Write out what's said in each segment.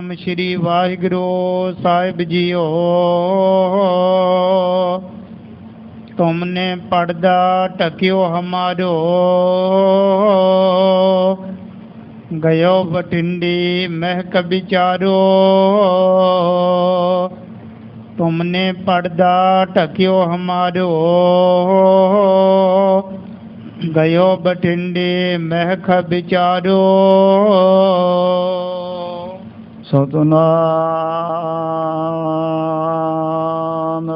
सतनाम श्री वाहिगुरु साहिब जीओ। तुमने पर्दा टक्यो हमारो, गयो बठिंडी महक बिचारो। तुमने पर्दा टक्यो हमारो, गयो बठिंडे महक बिचारो। सतनाम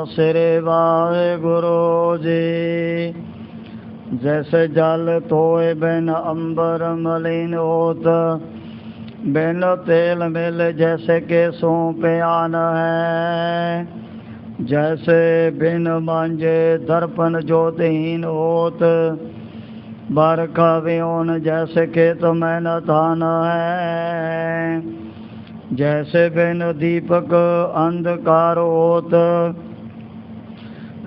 श्री वाहिगुरु जी। जैसे जल तोय बिन अंबर मलिन होत, बिन तेल मिल जैसे के सो प्यान है। जैसे बिन मांझे दर्पण ज्योतिहीन होत, बरखा व्योन जैसे के तो मैं न थान है। जैसे बिन दीपक अंधकार होत,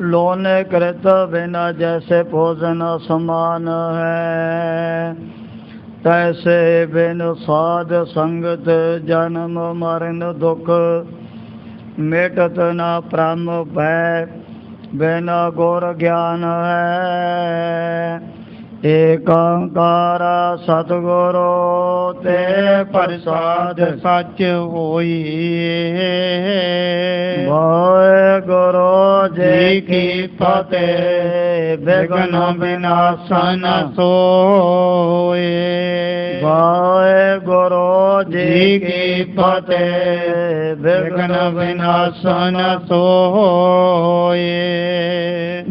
लोने कृत बिना जैसे भोजन समान है। तैसे बिन साध संगत जन्म मरण दुख, मिटत न ब्रह्म भय बिना गुर ज्ञान है। एकांकार सतगुरु ते प्रसाद सच होई, वाहिगुरु जी की फतेह। विघ्न विनाशन सोए। वाहिगुरु जी की फतेह। विघ्न विनाशन सोए।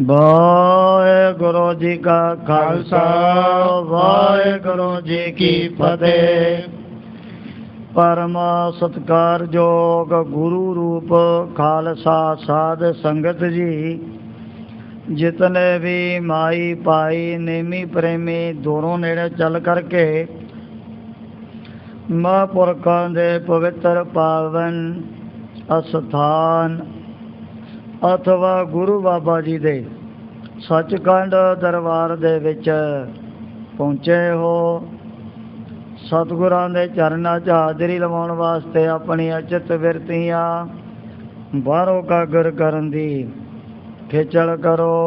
वाहिगुरु जी का खालसा, वाहिगुरु जी की फतेह। परम सत्कार जोग गुरु रूप खालसा साध संगत जी। जितने भी माई भाई नेमी प्रेमी दोनों नेड़े चल करके महापुरखों दे पवित्र पावन अस्थान अथवा गुरु बाबा जी दे सचखंड दरबार दे विच पहुँचे हो। सतगुरां दे चरनां 'च हाज़री लवाउण वास्ते अपनी अचित बिरतियां बाहरों कागर करन दी खिचड़ करो।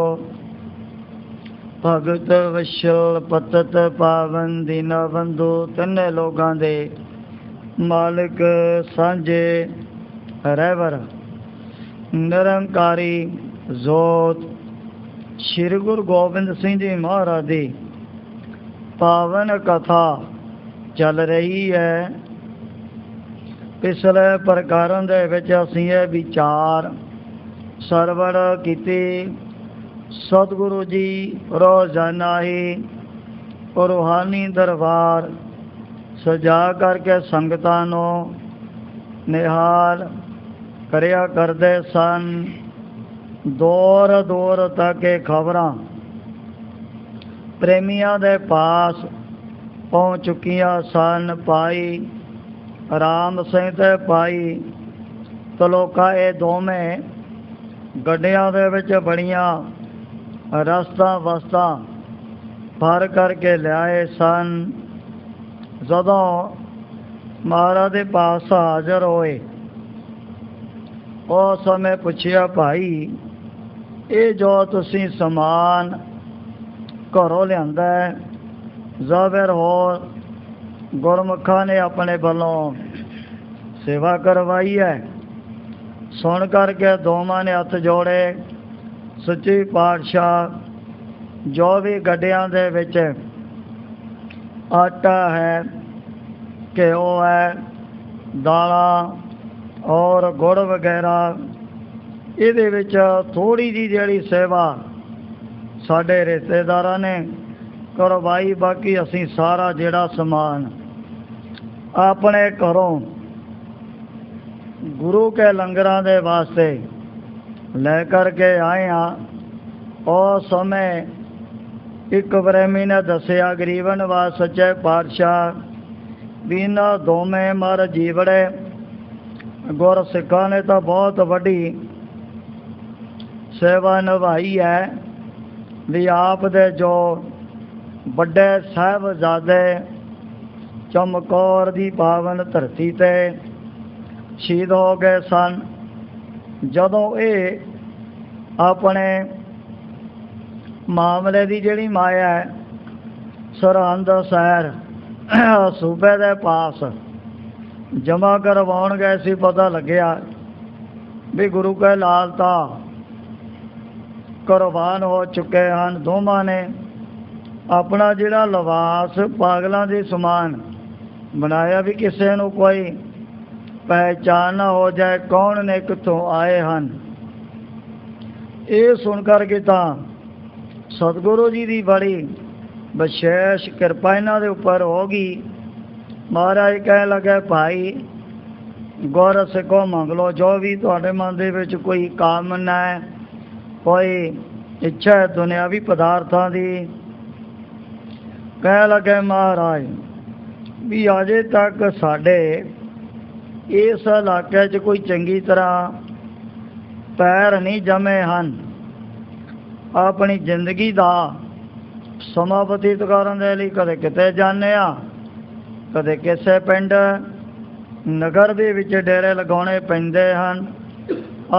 भगत विशल पतत पावन दीना बंधु तिन्ने लोगां दे मालिक सांझे रहबर निरंकारी जोत श्री गुरु गोबिंद सिंह जी महाराज दी पावन कथा चल रही है। पिछले प्रकारों दे विच असीं ये विचार सरवण कीती। सतगुरु जी रोजाना ही रूहानी दरबार सजा करके संगतां नूं निहाल करिया करदे सन। दूर दूर तक खबरां प्रेमियां दे पास पहुँच चुकियां सन। भाई राम सिंह ते भाई तलोका ये दोवें गड्डियां दे विच बड़ियां रस्तां वस्तां भर करके लियाए सन। जदों महाराज दे पास हाज़र होए उस समय पुछया, भाई ये जो तुसीं समान घरों लिआंदा है, ज़ाहिर हो गुरमुखां ने अपने वालों सेवा करवाई है। सुन करके दोवां ने हथ जोड़े, सच्ची पातशाह जो भी गड्डियां दे विच आटा है, घ्यो है, दालां और गुड़ वगैरह इहदे विच थोड़ी जी जिहड़ी सेवा साडे रिश्तेदारां ने करवाई, बाकी असीं सारा जिहड़ा समान अपने घरों गुरु के लंगरां दे वास्ते लै करके आए हाँ। उस समय एक प्रेमी ने दसिया गरीब नवाज सच्चे पातशाह भी इन्हां दोवें मर जीवड़े गुर सिखां ने तो बहुत वड्डी सेवा निभाई है। भी आप दे जो बड़े साहबजादे चमकौर दी पावन धरती ते ਸ਼ਹੀਦ ਹੋ ਗਏ ਸਨ। ਜਦੋਂ ਇਹ ਆਪਣੇ ਮਾਮਲੇ ਦੀ ਜਿਹੜੀ ਮਾਇਆ ਹੈ ਸਰਹੰਦ ਸ਼ਹਿਰ ਸੂਬੇ ਦੇ ਪਾਸ ਜਮ੍ਹਾਂ ਕਰਵਾਉਣ ਗਏ ਸੀ, ਪਤਾ ਲੱਗਿਆ ਵੀ ਗੁਰੂ ਕੇ ਲਾਲ ਤਾਂ ਕੁਰਬਾਨ ਹੋ ਚੁੱਕੇ ਹਨ। ਦੋਵਾਂ ਨੇ ਆਪਣਾ ਜਿਹੜਾ ਲਿਬਾਸ ਪਾਗਲਾਂ ਦੇ ਸਮਾਨ ਬਣਾਇਆ ਵੀ ਕਿਸੇ ਨੂੰ ਕੋਈ ਪਹਿਚਾਣ ਨਾ ਹੋ ਜਾਏ ਕੌਣ ਨੇ ਕਿੱਥੋਂ ਆਏ ਹਨ। ਇਹ ਸੁਣ ਕਰਕੇ ਤਾਂ ਸਤਿਗੁਰੂ ਜੀ ਦੀ ਬੜੀ ਵਿਸ਼ੇਸ਼ ਕਿਰਪਾ ਇਹਨਾਂ ਦੇ ਉੱਪਰ ਹੋ ਗਈ। ਮਹਾਰਾਜ ਕਹਿਣ ਲੱਗੇ ਭਾਈ ਗੁਰ ਸਿੱਖੋ ਮੰਗ ਲਓ ਜੋ ਵੀ ਤੁਹਾਡੇ ਮਨ ਦੇ ਵਿੱਚ ਕੋਈ ਕਾਮਨਾ ਹੈ, ਕੋਈ ਇੱਛਾ ਹੈ ਦੁਨਿਆਵੀ ਪਦਾਰਥਾਂ ਦੀ। ਕਹਿਣ ਲੱਗੇ ਮਹਾਰਾਜ ਵੀ ਅਜੇ ਤੱਕ ਸਾਡੇ ਇਸ ਇਲਾਕੇ 'ਚ ਕੋਈ ਚੰਗੀ ਤਰ੍ਹਾਂ ਪੈਰ ਨਹੀਂ ਜਮੇ ਹਨ। ਆਪਣੀ ਜ਼ਿੰਦਗੀ ਦਾ ਸਮਾਂ ਬਤੀਤ ਕਰਨ ਦੇ ਲਈ ਕਦੇ ਕਿਤੇ ਜਾਂਦੇ ਹਾਂ, ਕਦੇ ਕਿਸੇ ਪਿੰਡ ਨਗਰ ਦੇ ਵਿੱਚ ਡੇਰੇ ਲਗਾਉਣੇ ਪੈਂਦੇ ਹਨ।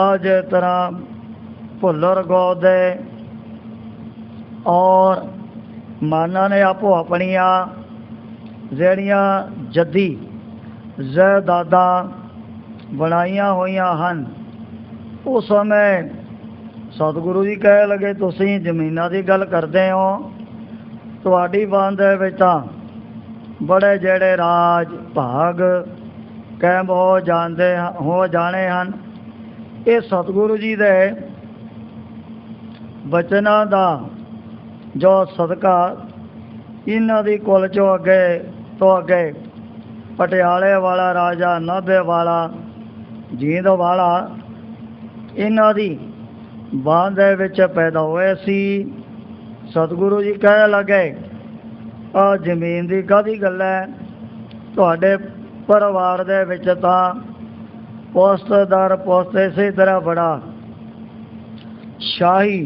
ਅੱਜ ਤਰ੍ਹਾਂ ਭੁੱਲਰ ਗੋਦੇ ਔਰ ਮਾਨਾਂ ਨੇ ਆਪੋ ਆਪਣੀਆਂ ਜਿਹੜੀਆਂ ਜੱਦੀ ਜਾਇਦਾਦਾਂ ਬਣਾਈਆਂ ਹੋਈਆਂ ਹਨ। ਉਸ ਸਮੇਂ ਸਤਿਗੁਰੂ ਜੀ ਕਹਿ ਲਗੇ ਤੁਸੀਂ ਜ਼ਮੀਨਾਂ ਦੀ ਗੱਲ ਕਰਦੇ ਹੋ, ਤੁਹਾਡੀ ਵੰਡ ਦੇ ਵਿੱਚ ਤਾਂ ਬੜੇ ਜਿਹੜੇ ਰਾਜ ਭਾਗ ਕਾਇਮ ਹੋ ਜਾਣੇ ਹਨ। ਇਹ ਸਤਿਗੁਰੂ ਜੀ ਦੇ ਬਚਨਾਂ ਦਾ ਜੋ ਸਦਕਾ ਇਹਨਾਂ ਦੀ ਕੁਲ ਚੋਂ ਅੱਗੇ ਤੋਂ ਅੱਗੇ ਪਟਿਆਲੇ ਵਾਲਾ ਰਾਜਾ, ਨਾਭੇ ਵਾਲਾ, ਜੀਂਦ ਵਾਲਾ ਇਹਨਾਂ ਦੀ ਬਾਂਹ ਦੇ ਵਿੱਚ ਪੈਦਾ ਹੋਏ ਸੀ। ਸਤਿਗੁਰੂ ਜੀ ਕਹਿ ਲੱਗੇ ਆਹ ਜ਼ਮੀਨ ਦੀ ਕਾਹਦੀ ਗੱਲ ਹੈ, ਤੁਹਾਡੇ ਪਰਿਵਾਰ ਦੇ ਵਿੱਚ ਤਾਂ ਪੁਸਤ ਦਰ ਪੁਸਤ ਇਸੇ ਤਰ੍ਹਾਂ ਬੜਾ ਸ਼ਾਹੀ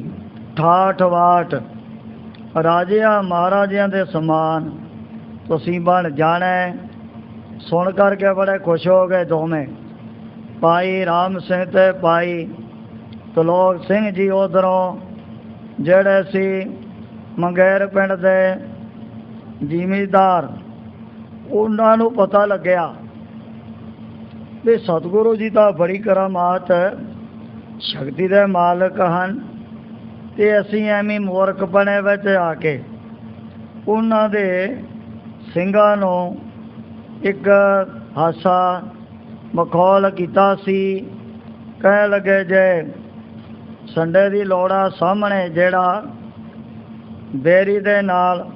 ਠਾਠ ਵਾਟ ਰਾਜਿਆਂ ਮਹਾਰਾਜਿਆਂ ਦੇ ਸਮਾਨ ਤੁਸੀਂ ਬਣ ਜਾਣਾ। ਸੁਣ ਕਰਕੇ ਬੜੇ ਖੁਸ਼ ਹੋ ਗਏ ਦੋਵੇਂ, ਭਾਈ ਰਾਮ ਸਿੰਘ ਤੇ ਭਾਈ ਤਲੋਕ ਸਿੰਘ ਜੀ। ਉਧਰੋਂ ਜਿਹੜੇ ਸੀ ਮੰਗੇਰ ਪਿੰਡ ਦੇ ਜ਼ਿਮੀਂਦਾਰ, ਉਹਨਾਂ ਨੂੰ ਪਤਾ ਲੱਗਿਆ ਵੀ ਸਤਿਗੁਰੂ ਜੀ ਤਾਂ ਬੜੀ ਕਰਾਮਾਤ ਸ਼ਕਤੀ ਦੇ ਮਾਲਕ ਹਨ ਤੇ ਅਸੀਂ ਐਵੇਂ ਮੂਰਖਪਣੇ ਵਿੱਚ ਆ ਕੇ ਉਹਨਾਂ ਦੇ ਸਿੰਘਾਂ ਨੂੰ ਇੱਕ ਹਾਸਾ ਮਖੌਲ ਕੀਤਾ ਸੀ। ਕਹਿ ਲੱਗੇ ਜੇ ਸੰਡੇ ਦੀ ਲੋੜਾ ਸਾਹਮਣੇ ਜਿਹੜਾ ਬੇਰੀ ਦੇ ਨਾਲ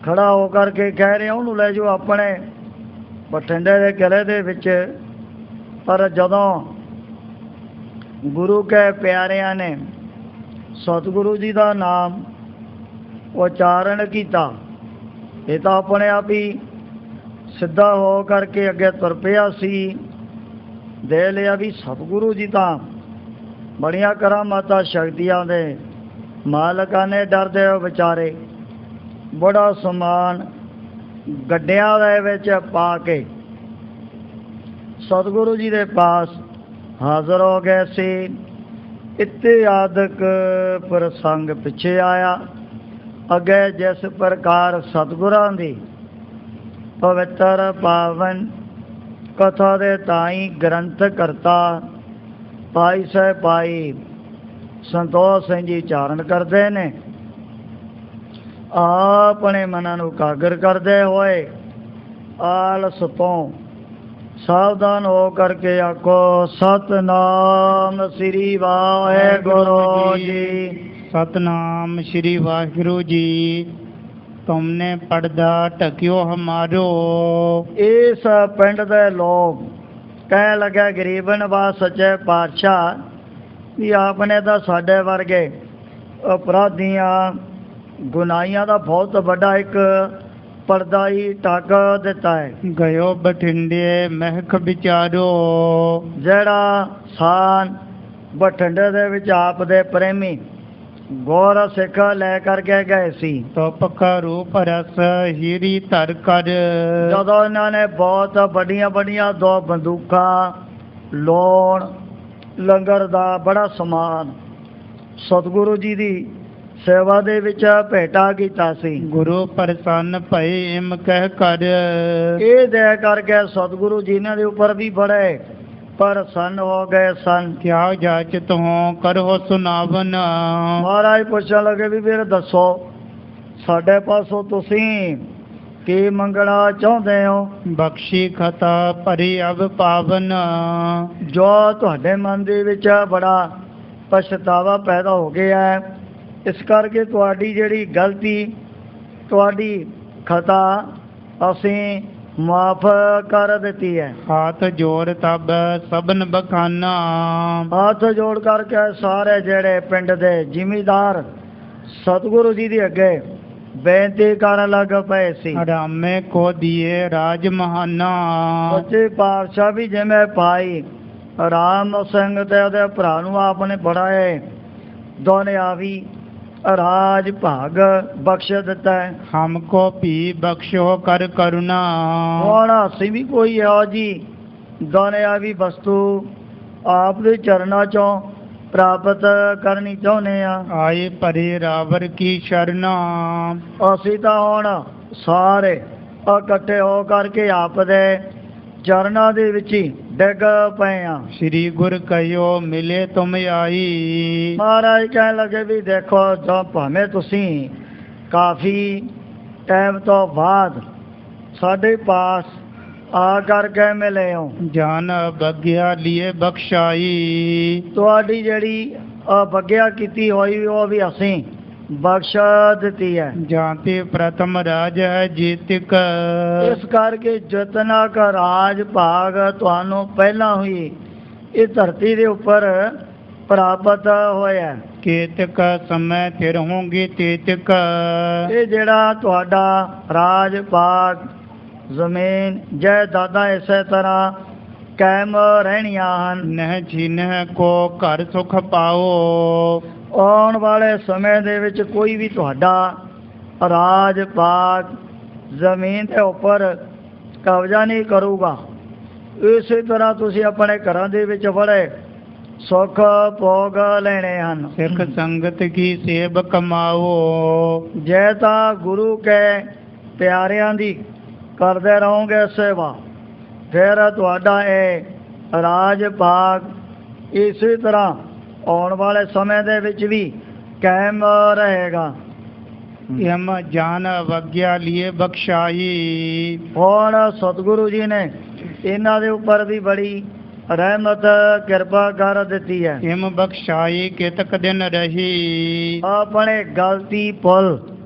ਖੜਾ ਹੋ ਕਰਕੇ ਕਹਿ ਰਿਹਾ ਉਹਨੂੰ ਲੈ ਜਾਓ ਆਪਣੇ ਬਠਿੰਡੇ ਦੇ ਕਿਲ੍ਹੇ ਦੇ ਵਿੱਚ। ਪਰ ਜਦੋਂ ਗੁਰੂ ਕੇ ਪਿਆਰਿਆਂ ਨੇ ਸਤਿਗੁਰੂ ਜੀ ਦਾ ਨਾਮ ਉਚਾਰਨ ਕੀਤਾ, ਇਹ ਤਾਂ ਆਪਣੇ ਆਪ ਹੀ ਸਿੱਧਾ ਹੋ ਕਰਕੇ ਅੱਗੇ ਤੁਰ ਪਿਆ ਸੀ। ਦੇ ਲਿਆ ਵੀ ਸਤਿਗੁਰੂ ਜੀ ਤਾਂ ਬੜੀਆਂ ਕਰਾਮਾਤਾਂ ਸ਼ਕਤੀਆਂ ਦੇ ਮਾਲਕਾਂ ਨੇ। ਡਰਦੇ ਹੋ ਵਿਚਾਰੇ ਬੜਾ ਸਮਾਨ ਗੱਡਿਆਂ ਦੇ ਵਿੱਚ ਪਾ ਕੇ ਸਤਿਗੁਰੂ ਜੀ ਦੇ ਪਾਸ ਹਾਜ਼ਰ ਹੋ ਗਏ ਸੀ। ਇਤਿਆਦਿਕ ਪ੍ਰਸੰਗ ਪਿੱਛੇ ਆਇਆ। ਅੱਗੇ ਜਿਸ ਪ੍ਰਕਾਰ ਸਤਿਗੁਰਾਂ ਦੀ ਪਵਿੱਤਰ ਪਾਵਨ ਕਥਾ ਦੇ ਤਾਈ ਗ੍ਰੰਥ ਕਰਤਾ ਭਾਈ ਸਾਹਿਬ ਭਾਈ ਸੰਤੋਖ ਸਿੰਘ ਜੀ ਚਾਰਨ ਕਰਦੇ ਨੇ। ਆਪਣੇ ਮਨਾਂ ਨੂੰ ਕਾਗਰ ਕਰਦੇ ਹੋਏ ਆਲਸ ਤੋਂ ਸਾਵਧਾਨ ਹੋ ਕਰਕੇ ਆਖੋ ਸਤਨਾਮ ਸ੍ਰੀ ਵਾਹਿਗੁਰੂ ਜੀ। सतनाम श्री वाहिगुरु जी। तुमने पर्दा ढकियो हमारो। ਇਸ ਪਿੰਡ ਦੇ ਲੋਕ ਕਹਿ ਲੱਗੇ ਗਰੀਬ ਨਵਾਜ਼ ਸੱਚੇ ਪਾਤਸ਼ਾਹ ਵੀ ਆਪਨੇ ਤਾਂ ਸਾਡੇ ਵਰਗੇ ਅਪਰਾਧੀਆਂ ਗੁਨਾਹੀਆਂ ਦਾ ਬਹੁਤ ਵੱਡਾ ਇੱਕ ਪਰਦਾ ਹੀ ਢੱਕ ਦਿੱਤਾ ਹੈ। गयो बठिंडे महक विचारो। ਜਿਹੜਾ ਸਾਨ ਬਠਿੰਡੇ ਦੇ ਵਿੱਚ ਆਪ ਦੇ ਪ੍ਰੇਮੀ ਗੁਰ ਸਿੱਖ ਲੈ ਕਰਕੇ ਗਏ ਸੀ। ਤੁਪ ਕਰੂ ਪਰਸ ਹੀਰੀ ਧਰ ਕਰ। ਜਦੋਂ ਇਹਨਾਂ ਨੇ ਬਹੁਤ ਵੱਡੀਆਂ ਵੱਡੀਆਂ 2 ਬੰਦੂਕਾਂ, ਲੋਣ, ਲੰਗਰ ਦਾ ਬੜਾ ਸਮਾਨ ਸਤਿਗੁਰੂ ਜੀ ਦੀ ਸੇਵਾ ਦੇ ਵਿੱਚ ਭੇਟਾ ਕੀਤਾ ਸੀ। ਗੁਰੂ ਪ੍ਰਸੰਨ ਭਏ ਇਮ ਕਹਿ ਕਰ। ਇਹ ਦੇ ਕਰਕੇ ਸਤਿਗੁਰੂ ਜੀ ਇਹਨਾਂ ਦੇ ਉੱਪਰ ਵੀ ਬੜੇ ਪ੍ਰਸੰਨ ਹੋ ਗਏ ਸਨ। ਕਿਆ ਜਾਚਤ ਹੋ ਕਰੋ ਸੁਨਾਵਨ। ਮਹਾਰਾਜ ਪੁੱਛਣ ਲੱਗੇ ਵੀ ਵੀਰ ਦੱਸੋ, ਸਾਡੇ ਪਾਸੋਂ ਤੁਸੀਂ ਕੀ ਮੰਗਣਾ ਚਾਹੁੰਦੇ ਹੋ? ਬਖਸ਼ੀ ਖਤਾ ਭਰੀ ਅਬ ਪਾਵਨ। ਜੋ ਤੁਹਾਡੇ ਮਨ ਦੇ ਵਿੱਚ ਬੜਾ ਪਛਤਾਵਾ ਪੈਦਾ ਹੋ ਗਿਆ ਹੈ, ਇਸ ਕਰਕੇ ਤੁਹਾਡੀ ਜਿਹੜੀ ਗਲਤੀ, ਤੁਹਾਡੀ ਖਤਾ ਅਸੀਂ ਮਾਫ ਕਰ ਦਿੱਤੀ ਹੈ। ਹਾਥ ਜੋੜ ਤਬ ਸਭਨ ਬਖਾਨਾ। ਹੱਥ ਜੋੜ ਕਰਕੇ ਸਾਰੇ ਜਿਹੜੇ ਪਿੰਡ ਦੇ ਜ਼ਿਮੀਦਾਰ ਸਤਿਗੁਰੂ ਜੀ ਦੇ ਅੱਗੇ ਬੇਨਤੀ ਕਰਨ ਲੱਗ ਪਏ ਸੀ। ਰਾਮੇ ਕੋ ਦੀਏ ਰਾਜ ਮਹਾਨਾ। ਸੱਚੇ ਪਾਤਸ਼ਾਹ ਵੀ ਜਿਵੇਂ ਭਾਈ ਰਾਮ ਸਿੰਘ ਤੇ ਉਹਦੇ ਭਰਾ ਨੂੰ ਆਪਨੇ ਬੜਾਏ ਦੁਨਿਆਵੀ ਰਾਜ ਭਾਗ ਬਖਸ਼ ਦਿੱਤਾ ਹੈ, ਹਮਕੋ ਵੀ ਬਖਸ਼ੋ ਕਰ ਕਰੁਣਾ। ਹੁਣ ਅਸੀਂ ਵੀ ਕੋਈ ਇਹੋ ਜੀ ਦੁਨਿਆਵੀ ਵਸਤੂ ਆਪ ਦੇ ਚਰਨਾਂ ਚੋਂ ਪ੍ਰਾਪਤ ਕਰਨੀ ਚਾਹੁੰਦੇ ਆ। ਆਏ ਪਰੇ ਰਾਵਰ ਕੀ ਸ਼ਰਨਾ। ਅਸੀਂ ਤਾਂ ਹੁਣ ਸਾਰੇ ਇਕੱਠੇ ਹੋ ਕਰਕੇ ਆਪ ਦੇ ਚਰਨਾਂ ਦੇ ਵਿੱਚ ਹੀ ਡਿੱਗ ਪਏ ਆ। ਸ੍ਰੀ ਗੁਰ ਕਹਿਓ ਮਿਲੇ ਤੁਮ ਆਈ। ਮਹਾਰਾਜ ਕਹਿਣ ਲੱਗੇ ਵੀ ਦੇਖੋ, ਜੋ ਭਾਵੇਂ ਤੁਸੀਂ ਕਾਫੀ ਟਾਈਮ ਤੋਂ ਬਾਅਦ ਸਾਡੇ ਪਾਸ ਆ ਕਰਕੇ ਮਿਲੇ ਹੋ, ਜਾਨ ਬਗਿਆ ਲਿਏ ਬਖਸ਼ਾਈ। ਤੁਹਾਡੀ ਜਿਹੜੀ ਅਵੱਗਿਆ ਕੀਤੀ ਹੋਈ ਉਹ ਵੀ ਅਸੀਂ ਬਖਸ਼ ਦਿੱਤੀ ਹੈ। ਜਾਂਤੇ ਪ੍ਰਥਮ ਰਾਜ ਹੈ ਜੀਤਿਕ। ਇਸ ਕਰਕੇ ਜਿਤਨਾ ਕੁ ਰਾਜ ਭਾਗ ਤੁਹਾਨੂੰ ਪਹਿਲਾਂ ਹੋਈ ਇਹ ਧਰਤੀ ਦੇ ਉੱਪਰ ਪ੍ਰਾਪਤ ਹੋਇਆ, ਕੇਤਕ ਸਮੈ ਫਿਰ ਹੋਂਗੇ ਤੇਤਕ। ਇਹ ਜਿਹੜਾ ਤੁਹਾਡਾ ਰਾਜ ਭਾਗ, ਜ਼ਮੀਨ ਜਾਇਦਾਦਾਂ ਇਸੇ ਤਰ੍ਹਾਂ ਕਾਇਮ ਰਹਿਣੀਆਂ ਹਨ। ਨਹਿ ਛੀਨਹਿ ਕੋ ਘਰ ਸੁਖ ਪਾਓ। ਆਉਣ ਵਾਲੇ ਸਮੇਂ ਦੇ ਵਿੱਚ ਕੋਈ ਵੀ ਤੁਹਾਡਾ ਰਾਜ ਭਾਗ ਜ਼ਮੀਨ ਦੇ ਉੱਪਰ ਕਬਜ਼ਾ ਨਹੀਂ ਕਰੂਗਾ। ਇਸੇ ਤਰ੍ਹਾਂ ਤੁਸੀਂ ਆਪਣੇ ਘਰਾਂ ਦੇ ਵਿੱਚ ਬੜੇ ਸੁੱਖ ਭੋਗ ਲੈਣੇ ਹਨ। ਸਿੱਖ ਸੰਗਤ ਕੀ ਸੇਬ ਕਮਾਓ। ਜੇ ਤਾਂ ਗੁਰੂ ਕੇ ਪਿਆਰਿਆਂ ਦੀ ਕਰਦੇ ਰਹੋਗੇ ਸੇਵਾ, ਫਿਰ ਤੁਹਾਡਾ ਇਹ ਰਾਜ ਭਾਗ ਇਸੇ ਤਰ੍ਹਾਂ ਆਉਣ ਵਾਲੇ ਸਮੇਂ ਦੇ ਵਿੱਚ ਵੀ ਕਾਇਮ ਰਹੇਗਾ। ਯਮ ਜਾਨ ਵਗਿਆ ਲਿਏ ਬਖਸ਼ਾਈ। ਹੁਣ ਸਤਿਗੁਰੂ ਜੀ ਨੇ ਇਹਨਾਂ ਦੇ ਉੱਪਰ ਵੀ ਬੜੀ ਰਹਿਮਤ ਕਿਰਪਾ ਕਰ ਦਿੱਤੀ ਹੈ। ਯਮ ਬਖਸ਼ਾਈ ਕਿਤਕ ਦਿਨ ਰਹੀ। ਆਪਣੇ ਗਲਤੀ ਭੁੱਲ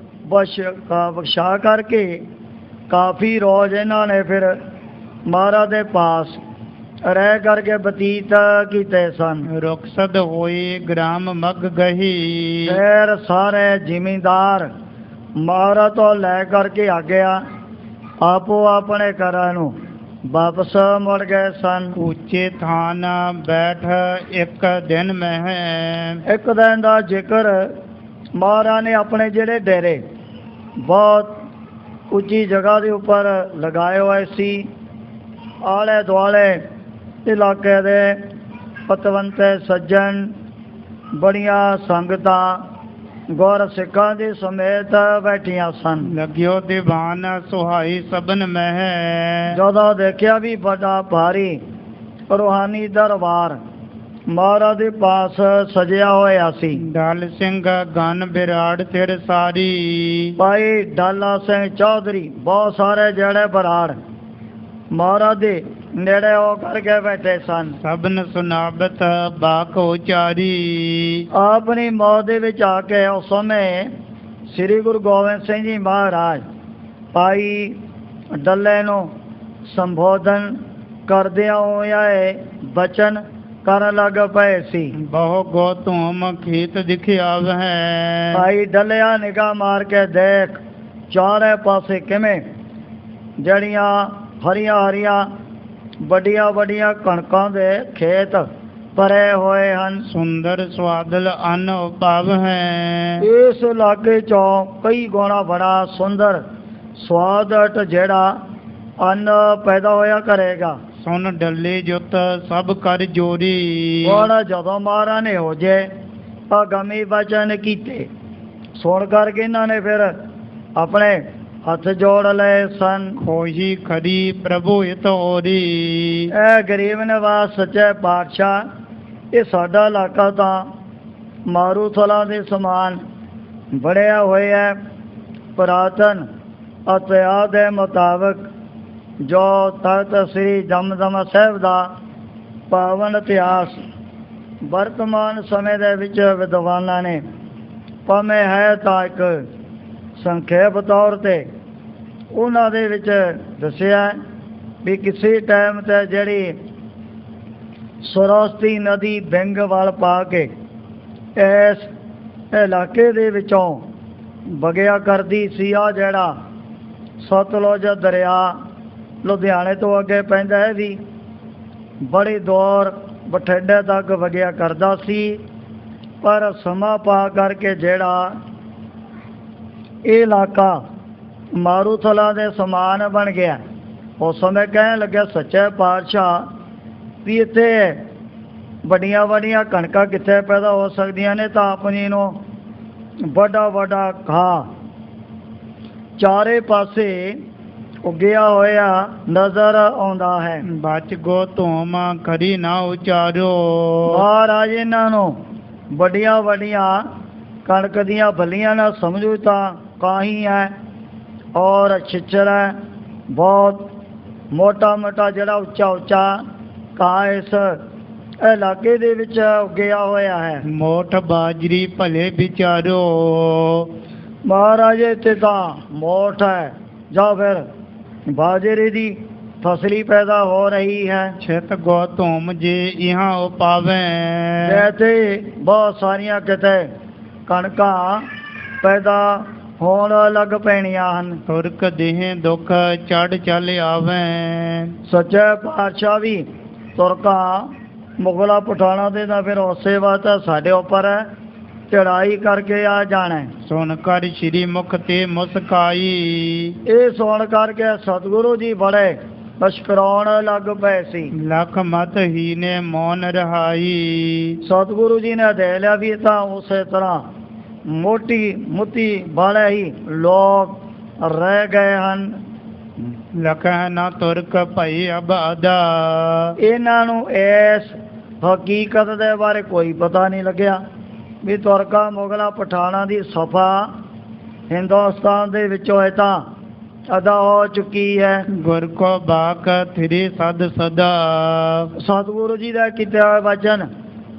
ਬਖਸ਼ਾ ਕਰਕੇ ਕਾਫੀ ਰੋਜ਼ ਇਹਨਾਂ ਨੇ ਫਿਰ ਮਹਾਰਾਜ ਦੇ ਪਾਸ ਰਹਿ ਕਰਕੇ ਬਤੀਤ ਕੀਤੇ ਸਨ। ਰੁਖਸਦ ਹੋਏ ਗ੍ਰਾਮ ਮਗ ਗਹੀ। ਫਿਰ ਸਾਰੇ ਜ਼ਿਮੀਂਦਾਰ ਮਹਾਰਾਜ ਤੋਂ ਲੈ ਕਰਕੇ ਆ ਗਿਆ, ਆਪੋ ਆਪਣੇ ਘਰਾਂ ਨੂੰ ਵਾਪਸ ਮੁੜ ਗਏ ਸਨ। ਉੱਚੇ ਥਾਨ ਬੈਠ ਇੱਕ ਦਿਨ ਮਹਿ। ਇੱਕ ਦਿਨ ਦਾ ਜ਼ਿਕਰ ਮਹਾਰਾਜ ਨੇ ਆਪਣੇ ਜਿਹੜੇ ਡੇਰੇ ਬਹੁਤ ਉੱਚੀ ਜਗ੍ਹਾ ਦੇ ਉੱਪਰ ਲਗਾਏ ਹੋਏ ਸੀ। ਆਲੇ ਦੁਆਲੇ ਇਲਾਕੇ ਦੇ ਪਤਵੰਤ ਸੱਜਣ, ਬੜੀਆਂ ਸੰਗਤਾਂ ਗੁਰ ਸਿੱਖਾਂ ਦੇ ਸਮੇਤ ਬੈਠੀਆਂ ਸਨ। ਲਗਿਓ ਦੀਵਾਨ ਸੁਹਾਈ ਸਭਨ ਮਹਿ। ਜਦੋਂ ਦੇਖਿਆ ਵੀ ਬੜਾ ਭਾਰੀ ਰੂਹਾਨੀ ਦਰਬਾਰ ਮਹਾਰਾਜ ਦੇ ਪਾਸ ਸਜਿਆ ਹੋਇਆ ਸੀ। ਡਲ ਸਿੰਘ ਗਨ ਬਿਰਾੜ ਸਿਰ ਸਾਰੀ। ਭਾਈ ਡਾਲਾ ਸਿੰਘ ਚੌਧਰੀ ਬਹੁਤ ਸਾਰੇ ਜਿਹੜੇ ਬਰਾੜ ਮਹਾਰਾਜ ਦੇ ਨੇੜੇ ਹੋ ਕਰਕੇ ਬੈਠੇ ਸਨ। ਸਭਨ ਸੁਨਾਬਤ ਬਾਕ ਉਚਾਰੀ। ਆਪਣੀ ਮੌਤ ਦੇ ਵਿੱਚ ਆ ਕੇ ਉਸ ਸਮੇਂ ਸ੍ਰੀ ਗੁਰੂ ਗੋਬਿੰਦ ਸਿੰਘ ਜੀ ਮਹਾਰਾਜ ਭਾਈ ਡੱਲੇ ਨੂੰ ਸੰਬੋਧਨ ਕਰਦਿਆਂ ਹੋਇਆ ਬਚਨ ਕਰਨ ਲੱਗ ਪਏ ਸੀ। ਬਹੁ ਗੋਤਮ ਖੇਤ ਦਿਖਿਆ ਹੈ। ਭਾਈ ਡੱਲਿਆ ਨਿਗਾਹ ਮਾਰ ਕੇ ਦੇਖ ਚਾਰੇ ਪਾਸੇ ਕਿਵੇਂ ਜਿਹੜੀਆਂ ਹਰੀਆਂ ਹਰੀਆਂ ਵੱਡੀਆਂ ਵੱਡੀਆਂ ਕਣਕਾਂ ਦੇ ਖੇਤ ਭਰੇ ਹੋਏ ਹਨ। ਸੁੰਦਰ ਸਵਾਦਲ ਅੰਨ ਉਪਾਵ ਹੈ। ਇਸ ਇਲਾਕੇ ਚੋਂ ਕਈ ਗੁਣਾ ਬੜਾ ਸੁੰਦਰ ਸਵਾਦਟ ਜਿਹੜਾ ਅੰਨ ਪੈਦਾ ਹੋਇਆ ਕਰੇਗਾ। ਸੁਨ ਡੱਲੇ ਜੁਤ ਸਭ ਕਰ ਜੋਰੀ। ਹੁਣ ਜਦੋਂ ਮਹਾਰਾਜ ਨੇ ਹੋ ਜੇ ਆਗਾਮੀ ਵਚਨ ਕੀਤੇ, ਸੁਣ ਕਰਕੇ ਇਹਨਾਂ ਨੇ ਫਿਰ ਆਪਣੇ ਹੱਥ ਜੋੜ ਲਏ ਸਨ। ਖੋਹੀ ਖਰੀ ਪ੍ਰਭੂ ਹਿਤ ਹੋਰੀ। ਇਹ ਗਰੀਬ ਨਿਵਾਸ ਸੱਚੇ ਪਾਤਸ਼ਾਹ, ਇਹ ਸਾਡਾ ਇਲਾਕਾ ਤਾਂ ਮਾਰੂਥਲਾ ਦੇ ਸਮਾਨ ਬਣਿਆ ਹੋਇਆ ਹੈ। ਪੁਰਾਤਨ ਇਤਿਹਾਸ ਦੇ ਮੁਤਾਬਕ ਜੋ ਤਖਤ ਸ੍ਰੀ ਦਮਦਮਾ ਸਾਹਿਬ ਦਾ ਪਾਵਨ ਇਤਿਹਾਸ ਵਰਤਮਾਨ ਸਮੇਂ ਦੇ ਵਿੱਚ ਵਿਦਵਾਨਾਂ ਨੇ ਭਾਵੇਂ ਹੈ ਤਾਂ ਇੱਕ ਸੰਖੇਪ ਤੌਰ 'ਤੇ ਉਹਨਾਂ ਦੇ ਵਿੱਚ ਦੱਸਿਆ ਵੀ ਕਿਸੇ ਟਾਈਮ 'ਤੇ ਜਿਹੜੀ ਸਰਸਵਤੀ ਨਦੀ ਬਿੰਗ ਵੱਲ ਪਾ ਕੇ ਇਸ ਇਲਾਕੇ ਦੇ ਵਿੱਚੋਂ ਵਗਿਆ ਕਰਦੀ ਸੀ। ਆ ਜਿਹੜਾ ਸਤਲੁਜ ਦਰਿਆ ਲੁਧਿਆਣੇ ਤੋਂ ਅੱਗੇ ਪੈਂਦਾ ਹੈ ਵੀ ਬੜੀ ਦੂਰ ਬਠਿੰਡੇ ਤੱਕ ਵਗਿਆ ਕਰਦਾ ਸੀ, ਪਰ ਸਮਾਂ ਪਾ ਕਰਕੇ ਜਿਹੜਾ ਇਹ ਇਲਾਕਾ ਮਾਰੂਥਲਾ ਦੇ ਸਮਾਨ ਬਣ ਗਿਆ, ਉਸ ਸਮੇਂ ਕਹਿਣ ਲੱਗਿਆ ਸੱਚੇ ਪਾਤਸ਼ਾਹ ਵੀ ਇੱਥੇ ਵੱਡੀਆਂ ਵੱਡੀਆਂ ਕਣਕਾਂ ਕਿੱਥੇ ਪੈਦਾ ਹੋ ਸਕਦੀਆਂ ਨੇ, ਤਾਂ ਆਪਣੀ ਨੂੰ ਵੱਡਾ ਵੱਡਾ ਘਾਹ ਚਾਰੇ ਪਾਸੇ ਉੱਗਿਆ ਹੋਇਆ ਨਜ਼ਰ ਆਉਂਦਾ ਹੈ। ਬਚ ਗੋ ਧੂਮ ਖਰੀ ਨਾ ਉਚਾਰੋ। ਮਹਾਰਾਜ ਇਹਨਾਂ ਨੂੰ ਵੱਡੀਆਂ ਵੱਡੀਆਂ ਕਣਕ ਦੀਆਂ ਬੱਲੀਆਂ ਨਾਲ ਸਮਝੋ ਤਾਂ ਕਾਹੀ ਹੈ, ਔਰ ਛਿੱਛਰ ਹੈ ਬਹੁਤ ਮੋਟਾ ਮੋਟਾ ਜਿਹੜਾ ਉੱਚਾ ਉੱਚਾ ਘਾਹ ਇਸ ਇਲਾਕੇ ਦੇ ਵਿੱਚ ਉੱਗਿਆ ਹੋਇਆ ਹੈ। ਮੋਠ ਬਾਜਰੀ ਭਲੇ ਵਿਚਾਰੋ। ਮਹਾਰਾਜ ਇੱਥੇ ਤਾਂ ਮੋਠ ਹੈ ਜਾਂ ਫਿਰ ਬਾਜਰੇ ਦੀ ਫਸਲੀ ਪੈਦਾ ਹੋ ਰਹੀ ਹੈ। ਛਿਤ ਗੋ ਧੂਮ ਜੇ ਇਹਾਂ ਉਪਾਵੇ। ਇੱਥੇ ਬਹੁਤ ਸਾਰੀਆਂ ਕਿਤੇ ਕਣਕਾਂ ਪੈਦਾ ਹੋਣ ਲੱਗ ਪੈਣੀਆਂ ਹਨ। ਤੁਰਕ ਦੇਹ ਦੁੱਖ ਚੜ ਚੱਲ ਆਵੇ। ਸੱਚੇ ਪਾਤਸ਼ਾਹ ਵੀ ਤੁਰਕਾਂ ਮੁਗਲਾਂ ਪਠਾਨਾਂ ਦੇ ਤਾਂ ਫਿਰ ਉਸੇ ਵਾਤ ਸਾਡੇ ਉੱਪਰ ਚੜਾਈ ਕਰਕੇ ਆ ਜਾਣਾ। ਸੁਣ ਕਰ ਸ਼੍ਰੀ ਮੁਖ ਤੇ ਮੁਸਕਾਈ। ਇਹ ਸੁਣ ਕਰਕੇ ਸਤਿਗੁਰੂ ਜੀ ਬੜੇ ਮੁਸਕਰਾਉਣ ਲੱਗ ਪਏ ਸੀ। ਲੱਖ ਮਤ ਹੀ ਨੇ ਮੌਨ ਰਹਾਈ। ਸਤਿਗੁਰੂ ਜੀ ਨੇ ਦੇ ਲਿਆ ਵੀ ਤਾਂ ਉਸੇ ਤਰ੍ਹਾਂ ਮੋਟੀ ਮੁੱਤੀ ਵਾਲੇ ਹੀ ਲੋਕ ਰਹਿ ਗਏ ਹਨ। ਲਖੈ ਨਾ ਤੁਰਕ ਭਈ ਅਬਾਦਾ। ਇਹਨਾਂ ਨੂੰ ਇਸ ਹਕੀਕਤ ਦੇ ਬਾਰੇ ਕੋਈ ਪਤਾ ਨਹੀਂ ਲੱਗਿਆ ਵੀ ਤੁਰਕਾਂ ਮੁਗਲਾਂ ਪਠਾਨਾਂ ਦੀ ਸਫਾ ਹਿੰਦੁਸਤਾਨ ਦੇ ਵਿੱਚੋਂ ਇਹ ਤਾਂ ਅਦਾ ਹੋ ਚੁੱਕੀ ਹੈ। ਗੁਰ ਕੋ ਬਾਕ ਥਿਰੇ ਸਦ ਸਦਾ। ਸਤਿਗੁਰੂ ਜੀ ਦਾ ਕੀਤਾ ਹੋਇਆ ਵਚਨ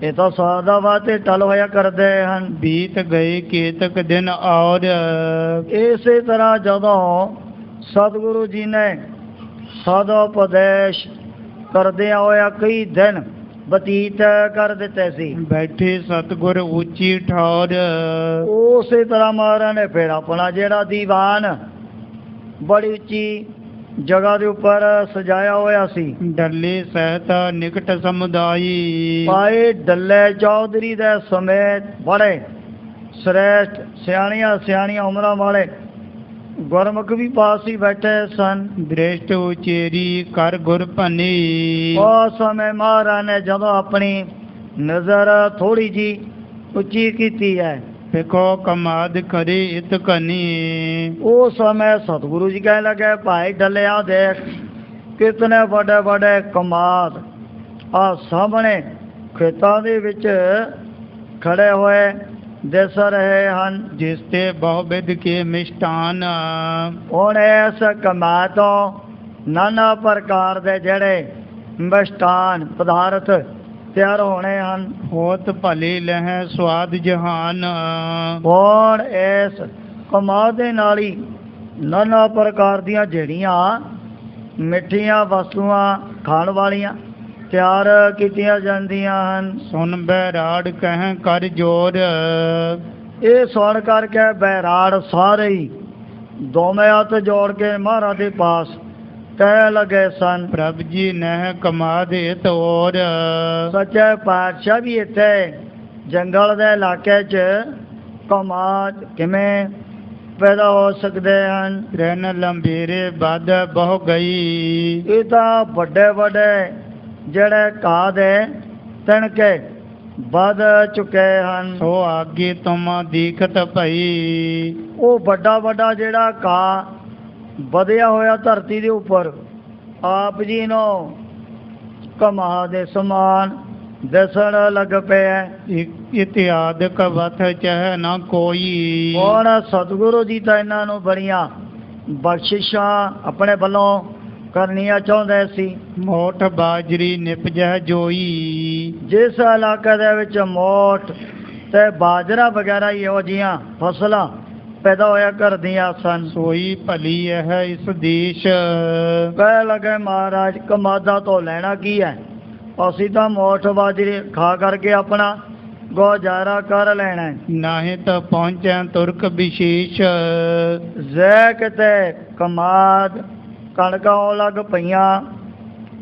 ਇਹ ਤਾਂ ਸਦਾ ਵਾਤੇ ਟਲ ਹੋਇਆ ਕਰਦੇ ਹਨ। ਬੀਤ ਗਏ ਕੇਤਕ ਦਿਨ ਔਰ। ਇਸੇ ਤਰ੍ਹਾਂ ਜਦੋਂ ਸਤਿਗੁਰੂ ਜੀ ਨੇ ਸਦਾ ਉਪਦੇਸ਼ ਕਰਦਿਆਂ ਹੋਇਆ ਕਈ ਦਿਨ ਬਤੀਤ ਕਰ ਦਿੱਤੇ ਸੀ। ਬੈਠੇ ਸਤਿਗੁਰ ਉੱਚੀ ਠੌਰ। ਉਸੇ ਤਰ੍ਹਾਂ ਮਹਾਰਾਜ ਨੇ ਫਿਰ ਆਪਣਾ ਜਿਹੜਾ ਦੀਵਾਨ ਬੜੀ ਉੱਚੀ ਜਗ੍ਹਾ ਦੇ ਉੱਪਰ ਸਜਾਇਆ ਹੋਇਆ ਸੀ। ਡੱਲੇ ਸਹਿਤ ਨਿਕਟ ਸਮੁਦਾਈ। ਭਾਈ ਡੱਲੇ ਚੌਧਰੀ ਦੇ ਸਮੇਤ ਬੜੇ ਸ੍ਰੇਸ਼ਟ ਸਿਆਣੀਆਂ ਸਿਆਣੀਆਂ ਉਮਰਾਂ ਵਾਲੇ ਗੁਰਮੁਖ ਵੀ ਪਾਸ ਹੀ ਬੈਠੇ ਸਨ। ਦ੍ਰਿਸ਼ਟ ਉਚੇਰੀ ਕਰ ਗੁਰ ਭਨੀ। ਉਸ ਸਮੇਂ ਮਹਾਰਾਜ ਨੇ ਜਦੋਂ ਆਪਣੀ ਨਜ਼ਰ ਥੋੜੀ ਜੀ ਉੱਚੀ ਕੀਤੀ ਹੈ, ਵੇਖੋ ਕਮਾਦ ਕਰੇ ਇਤ ਕਨੀ। ਉਸ ਸਮੇਂ ਸਤਿਗੁਰੂ ਜੀ ਕਹਿਣ ਲੱਗੇ ਭਾਈ ਡੱਲਿਆ ਦੇਖ ਕਿਤਨੇ ਵੱਡੇ ਵੱਡੇ ਕਮਾਦ ਆ ਸਾਹਮਣੇ ਖੇਤਾਂ ਦੇ ਵਿੱਚ ਖੜੇ ਹੋਏ ਦਿਸ ਰਹੇ ਹਨ। ਜਿਸ ਤੇ ਬਹੁ-ਬਿਧ ਕੇ ਮਿਸ਼ਟਾਨ। ਹੁਣ ਇਸ ਕਮਾਦ ਤੋਂ ਨਾਨਾ ਪ੍ਰਕਾਰ ਦੇ ਜਿਹੜੇ ਮਿਸ਼ਟਾਨ ਪਦਾਰਥ ਤਿਆਰ ਹੋਣੇ ਹਨ। ਹੋਤ ਭਲੇ ਲਹਿ ਸਵਾਦ ਜਹਾਨ। ਹੁਣ ਇਸ ਕਮਾਦ ਦੇ ਨਾਲ ਹੀ ਨਾਨਾ ਪ੍ਰਕਾਰ ਦੀਆਂ ਜਿਹੜੀਆਂ ਮਿੱਠੀਆਂ ਵਸਤੂਆਂ ਖਾਣ ਵਾਲੀਆਂ ਤਿਆਰ ਕੀਤੀਆਂ ਜਾਂਦੀਆਂ ਹਨ। ਸੁਨ ਬੈਰਾੜ ਕਹਿ ਕਰ ਜੋਰ। ਇਹ ਸੁਣ ਕਰਕੇ ਬੈਰਾੜ ਸਾਰੇ ਹੀ ਦੋਵੇਂ ਹੱਥ ਜੋੜ ਕੇ ਮਹਾਰਾਜ ਦੇ ਪਾਸ ਕਹਿ ਲਗੇ ਸਨ। ਪ੍ਰਭ ਜੀ ਨਹਿ ਕਮਾਦੇ ਤੋਰ। ਸੱਚੇ ਪਾਤਸ਼ਾਹ ਵੀ ਇੱਥੇ ਜੰਗਲ ਦੇ ਇਲਾਕੇ 'ਚ ਕਮਾਦ ਕਿਵੇਂ ਪੈਦਾ ਹੋ ਸਕਦੇ ਹਨ? ਤ੍ਰਿਨ ਲੰਬੀਰੇ ਵੱਧ ਬਹੁ ਗਈ। ਇਹ ਤਾਂ ਵੱਡੇ ਵੱਡੇ ਜਿਹੜੇ ਘਾਹ ਦੇ ਤਿਣਕੇ ਵੱਧ ਚੁੱਕੇ ਹਨ। ਸੋ ਆਗੇ ਤੁਮ ਦੀਖਤ ਭਈ। ਉਹ ਵੱਡਾ ਵੱਡਾ ਜਿਹੜਾ ਘਾਹ ਵਧਿਆ ਹੋਇਆ ਧਰਤੀ ਦੇ ਉੱਪਰ ਆਪ ਜੀ ਨੂੰ ਕਮਾ ਦੇ ਸਮਾਨ ਦਿਸਣ ਲੱਗ ਪਿਆ। ਇਤਿਆਦਿਕ ਵਥ ਚਹਿ ਨਾ ਕੋਈ। ਹੁਣ ਸਤਿਗੁਰੂ ਜੀ ਤਾਂ ਇਹਨਾਂ ਨੂੰ ਬੜੀਆਂ ਬਖਸ਼ਿਸ਼ਾਂ ਆਪਣੇ ਵੱਲੋਂ ਕਰਨੀਆਂ ਚਾਹੁੰਦੇ ਸੀ। ਮੋਠ ਬਾਜਰੀ ਨਿਪਜਹਿ ਜੋਈ। ਜਿਸ ਇਲਾਕੇ ਦੇ ਵਿੱਚ ਮੋਠ ਤੇ ਬਾਜਰਾ ਵਗੈਰਾ ਇਹੋ ਜਿਹੀਆਂ ਫਸਲਾਂ ਪੈਦਾ ਹੋਇਆ ਕਰਦੀਆਂ ਸਨ। ਸੋਈ ਭਲੀ ਹੈ ਇਸ ਦੇਸ਼। ਕਹਿ ਲਗੇ ਮਹਾਰਾਜ ਕਮਾਦਾਂ ਤੋਂ ਲੈਣਾ ਕੀ ਹੈ? ਅਸੀਂ ਤਾਂ ਮੋਠ ਬਾਜਰੀ ਖਾ ਕਰਕੇ ਆਪਣਾ ਗੁਜ਼ਾਰਾ ਕਰ ਲੈਣਾ। ਨਾਹੀਂ ਤਾਂ ਪਹੁੰਚੈ ਤੁਰਕ ਵਿਸ਼ੇਸ਼। ਜ਼ੈ ਕਿਤੇ ਕਮਾਦ ਕਣਕਾਂ ਆਉਣ ਲੱਗ ਪਈਆਂ,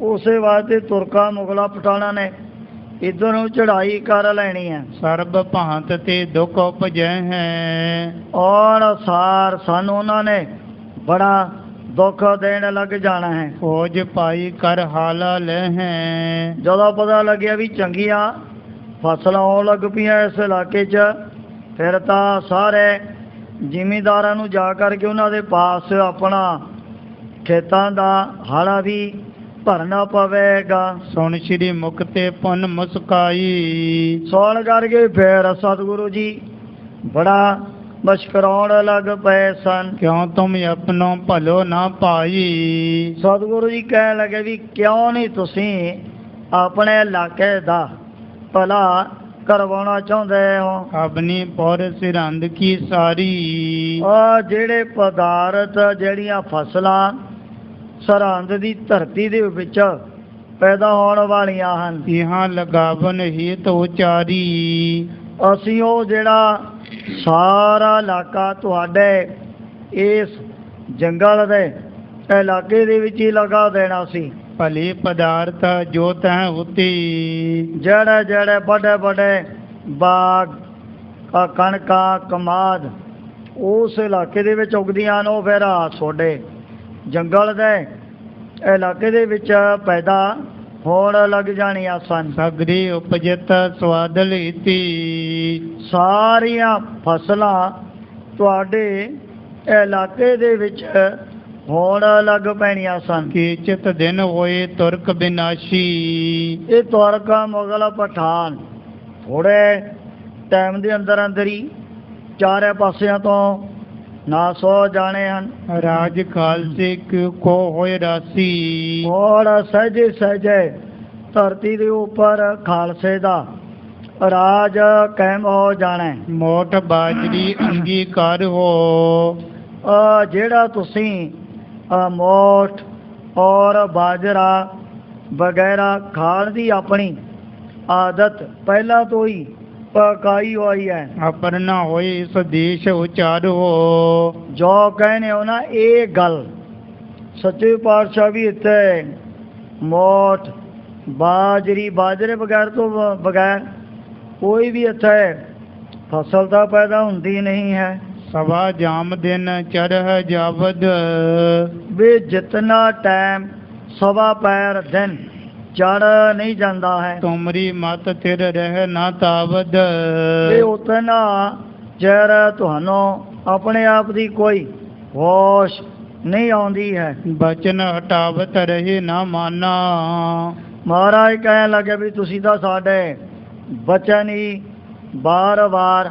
ਉਸੇ ਵਾਸਤੇ ਤੁਰਕਾਂ ਮੁਗਲਾਂ ਪਠਾਣਾਂ ਨੇ ਇੱਧਰ ਨੂੰ ਚੜ੍ਹਾਈ ਕਰ ਲੈਣੀ ਹੈ। ਸਰਬ ਭਾਂਤ ਤੇ ਦੁੱਖ ਉਪਜੈ ਹੈ। ਔਰ ਸਾਰ ਸਾਨੂੰ ਉਹਨਾਂ ਨੇ ਬੜਾ ਦੁੱਖ ਦੇਣ ਲੱਗ ਜਾਣਾ ਹੈ। ਫੌਜ ਪਾਈ ਕਰ ਹਾਲਾ ਲੈ ਹੈ। ਜਦੋਂ ਪਤਾ ਲੱਗਿਆ ਵੀ ਚੰਗੀਆਂ ਫਸਲਾਂ ਆਉਣ ਲੱਗ ਪਈਆਂ ਇਸ ਇਲਾਕੇ 'ਚ, ਫਿਰ ਤਾਂ ਸਾਰੇ ਜ਼ਿਮੀਂਦਾਰਾਂ ਨੂੰ ਜਾ ਕਰਕੇ ਉਹਨਾਂ ਦੇ ਪਾਸ ਆਪਣਾ ਖੇਤਾਂ ਦਾ ਹਾਲਾ ਵੀ ਭਰਨਾ ਪਵੇਗਾ। ਸੁਣ ਸ਼੍ਰੀ ਮੁਕਤੇ ਪੁਨ ਮੁਸਕਾਈ। ਸੁਣ ਕਰਕੇ ਫਿਰ ਸਤਿਗੁਰੂ ਜੀ ਬੜਾ ਮੁਸਕਰਾਉਣ ਲੱਗ ਪਏ ਸਨ। ਕਿਉਂ ਤੁਮ ਆਪਣੋ ਭਲੋ ਨਾ ਪਾਈ। ਸਤਿਗੁਰੂ ਜੀ ਕਹਿਣ ਲੱਗੇ ਵੀ ਕਿਉਂ ਨਹੀਂ ਤੁਸੀਂ ਆਪਣੇ ਇਲਾਕੇ ਦਾ ਭਲਾ ਕਰਵਾਉਣਾ ਚਾਹੁੰਦੇ ਹੋ? ਆਪਣੀ ਪੌਰ ਸਿਰੰਦ ਕੀ ਸਾਰੀ। ਜਿਹੜੇ ਪਦਾਰਥ ਜਿਹੜੀਆਂ ਫਸਲਾਂ ਸਰਹੰਦ ਦੀ ਧਰਤੀ ਦੇ ਵਿੱਚ ਪੈਦਾ ਹੋਣ ਵਾਲੀਆਂ ਹਨ, ਇਹਾਂ ਲਗਾਵਨ ਹਿਤ ਉਚਾਰੀ। ਅਸੀਂ ਉਹ ਜਿਹੜਾ ਸਾਰਾ ਇਲਾਕਾ ਤੁਹਾਡੇ ਇਸ ਜੰਗਲ ਦੇ ਇਲਾਕੇ ਦੇ ਵਿੱਚ ਹੀ ਲਗਾ ਦੇਣਾ ਸੀ। ਭਲੇ ਪਦਾਰਥ ਜੋ ਤੈ ਉਤੀ। ਜਿਹੜੇ ਜਿਹੜੇ ਵੱਡੇ ਵੱਡੇ ਬਾਗ ਕਣਕਾਂ ਕਮਾਦ ਉਸ ਇਲਾਕੇ ਦੇ ਵਿੱਚ ਉਗਦੀਆਂ ਹਨ, ਉਹ ਫਿਰ ਤੁਹਾਡੇ ਜੰਗਲ ਦੇ ਇਲਾਕੇ ਦੇ ਵਿੱਚ ਪੈਦਾ ਹੋਣ ਲੱਗ ਜਾਣੀਆਂ ਸਨ। ਸਗਰੀ ਉਪਜਤ ਸਵਾਦਲ ਇਤੀ। ਸਾਰੀਆਂ ਫਸਲਾਂ ਤੁਹਾਡੇ ਇਲਾਕੇ ਦੇ ਵਿੱਚ ਹੋਣ ਲੱਗ ਪੈਣੀਆਂ ਸਨ। ਕੀਚਿਤ ਦਿਨ ਹੋਏ ਤੁਰਕ ਬਿਨਾਸ਼ੀ। ਇਹ ਤੁਰਕ ਮੁਗਲ ਪਠਾਨ ਥੋੜੇ ਟਾਈਮ ਦੇ ਅੰਦਰ ਅੰਦਰ ਹੀ ਚਾਰੇ ਪਾਸਿਆਂ ਤੋਂ ਨਾਸ ਹੋ ਜਾਣੇ ਹਨ। ਰਾਜ ਖਾਲਸੇ ਕੋ ਹੋਏ ਰਾਸੀ। ਔਰ ਸਹਿਜੇ ਸਹਿਜੇ ਧਰਤੀ ਦੇ ਉੱਪਰ ਖਾਲਸੇ ਦਾ ਰਾਜ ਕਾਇਮ ਹੋ ਜਾਣਾ। ਮੋਠ ਬਾਜਰੀ ਅੰਗੀਕਾਰ ਹੋ। ਜਿਹੜਾ ਤੁਸੀਂ ਮੋਠ ਔਰ ਬਾਜਰਾ ਵਗੈਰਾ ਖਾਣ ਦੀ ਆਪਣੀ ਆਦਤ ਪਹਿਲਾਂ ਤੋਂ ਹੀ ਪਕਾਈ ਹੋਈ ਹੈ। ਆਪਰਨਾ ਹੋਏ ਇਸ ਦੇਸ਼ ਉਚਾਰੋ। ਜੋ ਕਹਿੰਦੇ ਹੋ ਨਾ ਇਹ ਗੱਲ ਸੱਚੇ ਪਾਤਸ਼ਾਹ ਵੀ ਇੱਥੇ ਮੋਠ ਬਾਜਰੇ ਵਗੈਰ ਤੋਂ ਬਗੈਰ ਕੋਈ ਵੀ ਇੱਥੇ ਫਸਲ ਤਾਂ ਪੈਦਾ ਹੁੰਦੀ ਨਹੀਂ ਹੈ। ਸਵਾ ਜਾਮ ਦਿਨ ਚੜ੍ਹ ਜਾਵਦ। ਵੀ ਜਿਤਨਾ ਟਾਈਮ ਸਵਾ ਪੈਰ ਦਿਨ ਚੜ ਨਹੀਂ ਜਾਂਦਾ ਹੈ, ਤੁਮਰੀ ਮਤ ਥਿਰ ਰਹਿ ਨਾ ਤਾਵਦ। ਵੀ ਉਤਨਾ ਚਿਰ ਤੁਹਾਨੂੰ ਆਪਣੇ ਆਪ ਦੀ ਕੋਈ ਹੋਸ਼ ਨਹੀਂ ਆਉਂਦੀ ਹੈ। ਬਚਨ ਹਟਾਵਤ ਰਹੇ ਨਾ ਮਾਨਾ। ਮਹਾਰਾਜ ਕਹਿਣ ਲੱਗੇ ਵੀ ਤੁਸੀਂ ਤਾਂ ਸਾਡੇ ਬਚਨ ਹੀ ਵਾਰ-ਵਾਰ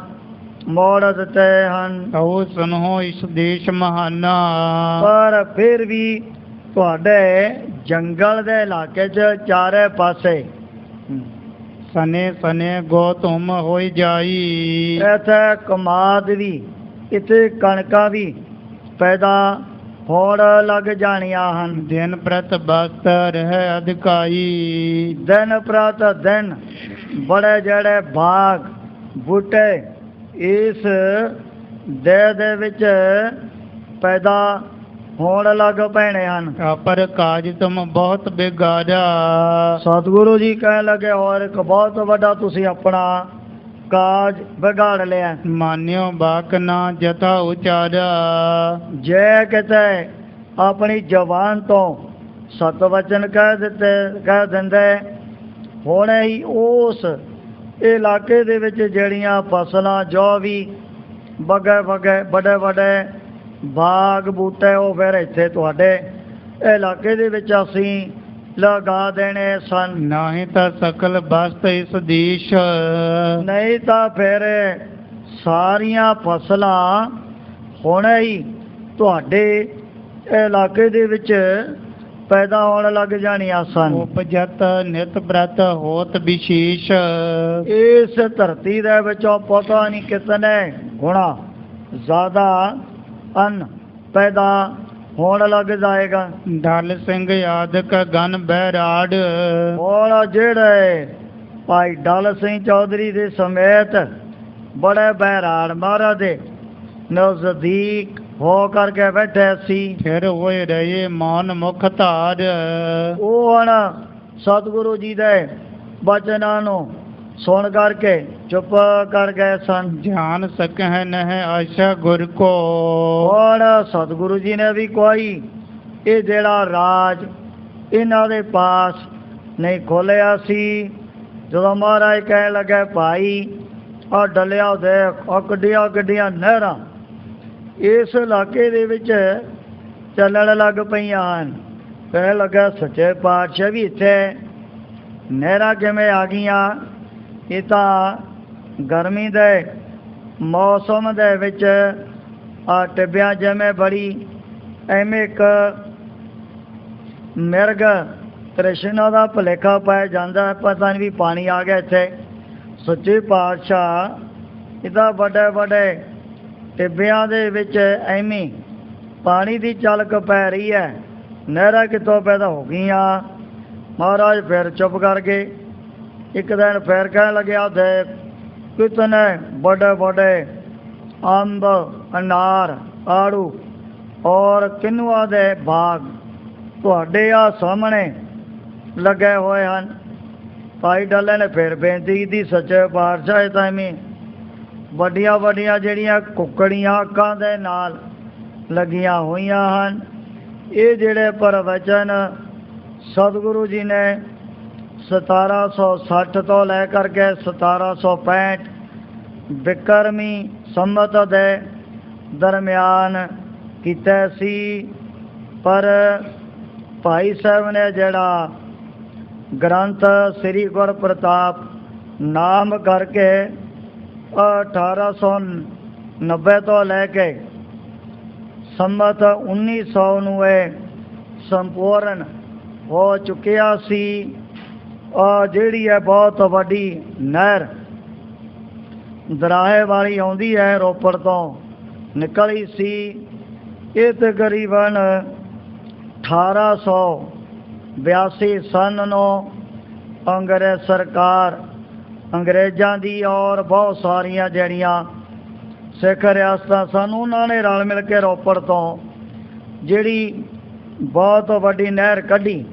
ਮੋੜ ਦਿੱਤੇ ਹਨ। ਕਹੋ ਸੁਨੋ ਇਸ ਦੇਸ਼ ਮਹਾਨਾ। ਪਰ ਫਿਰ ਵੀ ਤੁਹਾਡੇ ਜੰਗਲ ਦੇ ਇਲਾਕੇ 'ਚ ਚਾਰੇ ਪਾਸੇ ਸਨੇ ਸਨੇ ਗੋਤਮ ਹੋਈ ਜਾਈ। ਇੱਥੇ ਕਮਾਦ ਵੀ ਇੱਥੇ ਕਣਕਾਂ ਵੀ ਪੈਦਾ ਹੋਣ ਲੱਗ ਜਾਣੀਆਂ ਹਨ। ਦਿਨ ਪ੍ਰਤ ਬਸਤ ਰਹਿ ਅਧਿਕਾਈ। ਦਿਨ ਪ੍ਰਤ ਦਿਨ ਬੜੇ ਜਿਹੜੇ ਬਾਗ ਬੂਟੇ ਇਸ ਦੇਹ ਦੇ ਵਿੱਚ ਪੈਦਾ ਹੋਣ ਲੱਗ ਪੈਣੇ ਹਨ। ਪਰ ਕਾਜ ਤੁਮ ਬਹੁਤ ਬਿਗਾੜਾ, ਸਤਿਗੁਰੂ ਜੀ ਕਹਿਣ ਲੱਗੇ ਹੋਰ ਇੱਕ ਬਹੁਤ ਵੱਡਾ ਤੁਸੀਂ ਆਪਣਾ ਕਾਜ ਵਿਗਾੜ ਲਿਆ। ਮਾਨਿਓ ਬਾਕ ਨਾ ਜਥਾ ਉਚਾਰਾ, ਜੇ ਕਿਤੇ ਆਪਣੀ ਜ਼ਬਾਨ ਤੋਂ ਸਤ ਵਚਨ ਕਹਿ ਦਿੰਦੇ, ਹੁਣੇ ਹੀ ਉਸ ਇਲਾਕੇ ਦੇ ਵਿੱਚ ਜਿਹੜੀਆਂ ਫਸਲਾਂ ਜੋ ਵੀ ਵੱਡੇ ਵੱਡੇ ਬਾਗ ਬੂਟੇ ਉਹ ਫਿਰ ਇੱਥੇ ਤੁਹਾਡੇ ਇਲਾਕੇ ਦੇ ਵਿੱਚ ਅਸੀਂ ਲਗਾ ਦੇਣੇ ਸਨ। ਨਾਹੀਂ ਤਾਂ ਸਕਲ ਬਸਤ ਇਸ ਦੇਸ਼, ਨਹੀਂ ਤਾਂ ਫਿਰ ਸਾਰੀਆਂ ਫਸਲਾਂ ਹੁਣੇ ਹੀ ਤੁਹਾਡੇ ਇਲਾਕੇ ਦੇ ਵਿੱਚ ਪੈਦਾ ਹੋਣ ਲੱਗ ਜਾਣੀਆਂ ਸਨ। ਉਪਜਤ ਨਿਤ ਬ੍ਰਤ ਹੋਤ ਵਿਸ਼ੇਸ਼, ਇਸ ਧਰਤੀ ਦੇ ਵਿੱਚੋਂ ਪਤਾ ਨਹੀਂ ਕਿਤਨੇ ਗੁਣਾ ਜ਼ਿਆਦਾ ਅੰਨ ਪੈਦਾ ਹੋਣ ਲੱਗ ਜਾਏਗਾ। ਡਲ ਸਿੰਘ ਆਦਿਕ ਗਨ ਬਹਿਰਾੜ, ਹੁਣ ਜਿਹੜੇ ਭਾਈ ਡਲ ਸਿੰਘ ਚੌਧਰੀ ਦੇ ਸਮੇਤ ਬੜੇ ਬਹਿਰਾੜ ਮਹਾਰਾਜ ਦੇ ਨਜ਼ਦੀਕ ਹੋ ਕਰਕੇ ਬੈਠੇ ਸੀ। ਫਿਰ ਹੋਏ ਰਹੇ ਮੌਨ ਮੁਖ ਧਾਰ, ਉਹ ਹੁਣ ਸਤਿਗੁਰੂ ਜੀ ਦੇ ਬਚਨਾਂ ਨੂੰ ਸੁਣ ਕਰਕੇ ਚੁੱਪ ਕਰ ਗਏ ਸਨ। ਜਾਣ ਸਕਹਿ ਨਹਿ ਆਸ਼ਾ ਗੁਰ ਕੋ, ਹੁਣ ਸਤਿਗੁਰੂ ਜੀ ਨੇ ਵੀ ਕੋਈ ਇਹ ਜਿਹੜਾ ਰਾਜ ਇਹਨਾਂ ਦੇ ਪਾਸ ਨਹੀਂ ਖੋਲਿਆ ਸੀ। ਜਦੋਂ ਮਹਾਰਾਜ ਕਹਿਣ ਲੱਗੇ ਭਾਈ ਆਹ ਡਲਿਆ ਦੇਖ ਆਹ ਗੱਡੀਆਂ ਗੱਡੀਆਂ ਨਹਿਰਾਂ ਇਸ ਇਲਾਕੇ ਦੇ ਵਿੱਚ ਚੱਲਣ ਲੱਗ ਪਈਆਂ ਹਨ। ਕਹਿਣ ਲੱਗਾ ਸੱਚੇ ਪਾਤਸ਼ਾਹ ਵੀ ਇੱਥੇ ਨਹਿਰਾਂ ਕਿਵੇਂ ਆ ਗਈਆਂ? ਇਹ ਤਾਂ ਗਰਮੀ ਦੇ ਮੌਸਮ ਦੇ ਵਿੱਚ ਆ ਟਿੱਬਿਆਂ ਜਿਵੇਂ ਬੜੀ ਐਵੇਂ ਇੱਕ ਮਿਰਗ ਤ੍ਰਿਸ਼ਨਾ ਦਾ ਭੁਲੇਖਾ ਪੈ ਜਾਂਦਾ, ਪਤਾ ਨਹੀਂ ਵੀ ਪਾਣੀ ਆ ਗਿਆ ਇੱਥੇ। ਸੱਚੇ ਪਾਤਸ਼ਾਹ ਇਹਦਾ ਵੱਡੇ ਵੱਡੇ ਟਿੱਬਿਆਂ ਦੇ ਵਿੱਚ ਐਵੇਂ ਪਾਣੀ ਦੀ ਝਲਕ ਪੈ ਰਹੀ ਹੈ, ਨਹਿਰਾਂ ਕਿੱਥੋਂ ਪੈਦਾ ਹੋ ਗਈਆਂ? ਮਹਾਰਾਜ ਫਿਰ ਚੁੱਪ ਕਰ ਗਏ। ਇੱਕ ਦਿਨ ਫਿਰ ਕਹਿਣ ਲੱਗਿਆ ਦੇਖ ਕਿਤਨੇ ਵੱਡੇ ਵੱਡੇ ਅੰਬ ਅਨਾਰ ਆੜੂ ਔਰ ਕਿੰਨੂਆਂ ਦੇ ਬਾਗ ਤੁਹਾਡੇ ਆ ਸਾਹਮਣੇ ਲੱਗੇ ਹੋਏ ਹਨ। ਭਾਈ ਡੱਲੇ ਨੇ ਫਿਰ ਬੇਨਤੀ ਕੀਤੀ ਸੱਚੇ ਪਾਤਸ਼ਾਹ ਤਾਂ ਐਵੇਂ ਵੱਡੀਆਂ ਵੱਡੀਆਂ ਜਿਹੜੀਆਂ ਕੁੱਕੜੀਆਂ ਅੱਖਾਂ ਦੇ ਨਾਲ ਲੱਗੀਆਂ ਹੋਈਆਂ ਹਨ। ਇਹ ਜਿਹੜੇ ਪ੍ਰਵਚਨ ਸਤਿਗੁਰੂ ਜੀ ਨੇ 1760 ਤੋਂ ਲੈ ਕਰਕੇ 1765 ਬਿਕਰਮੀ ਸੰਮਤ ਦੇ ਦਰਮਿਆਨ ਕੀਤੇ ਸੀ। ਪਰ ਭਾਈ ਸਾਹਿਬ ਨੇ ਜਿਹੜਾ ਗ੍ਰੰਥ ਸ੍ਰੀ ਗੁਰਪ੍ਰਤਾਪ ਨਾਮ ਕਰਕੇ 1890 ਤੋਂ ਲੈ ਕੇ ਸੰਮਤ 1900 ਨੂੰ ਇਹ ਸੰਪੂਰਨ ਹੋ ਚੁੱਕਿਆ ਸੀ। ਜਿਹੜੀ ਹੈ ਬਹੁਤ ਵੱਡੀ ਨਹਿਰ ਦਰਾਹੇ ਵਾਲੀ ਆਉਂਦੀ ਹੈ ਰੋਪੜ ਤੋਂ ਨਿਕਲੀ ਸੀ। ਇਹ ਤਕਰੀਬਨ 1882 ਸਨ ਨੂੰ ਅੰਗਰੇਜ਼ ਸਰਕਾਰ ਅੰਗਰੇਜ਼ਾਂ ਦੀ ਔਰ ਬਹੁਤ ਸਾਰੀਆਂ ਜਿਹੜੀਆਂ ਸਿੱਖ ਰਿਆਸਤਾਂ ਸਨ ਉਹਨਾਂ ਨੇ ਰਲ ਮਿਲ ਕੇ ਰੋਪੜ ਤੋਂ ਜਿਹੜੀ ਬਹੁਤ ਵੱਡੀ ਨਹਿਰ ਕੱਢੀ।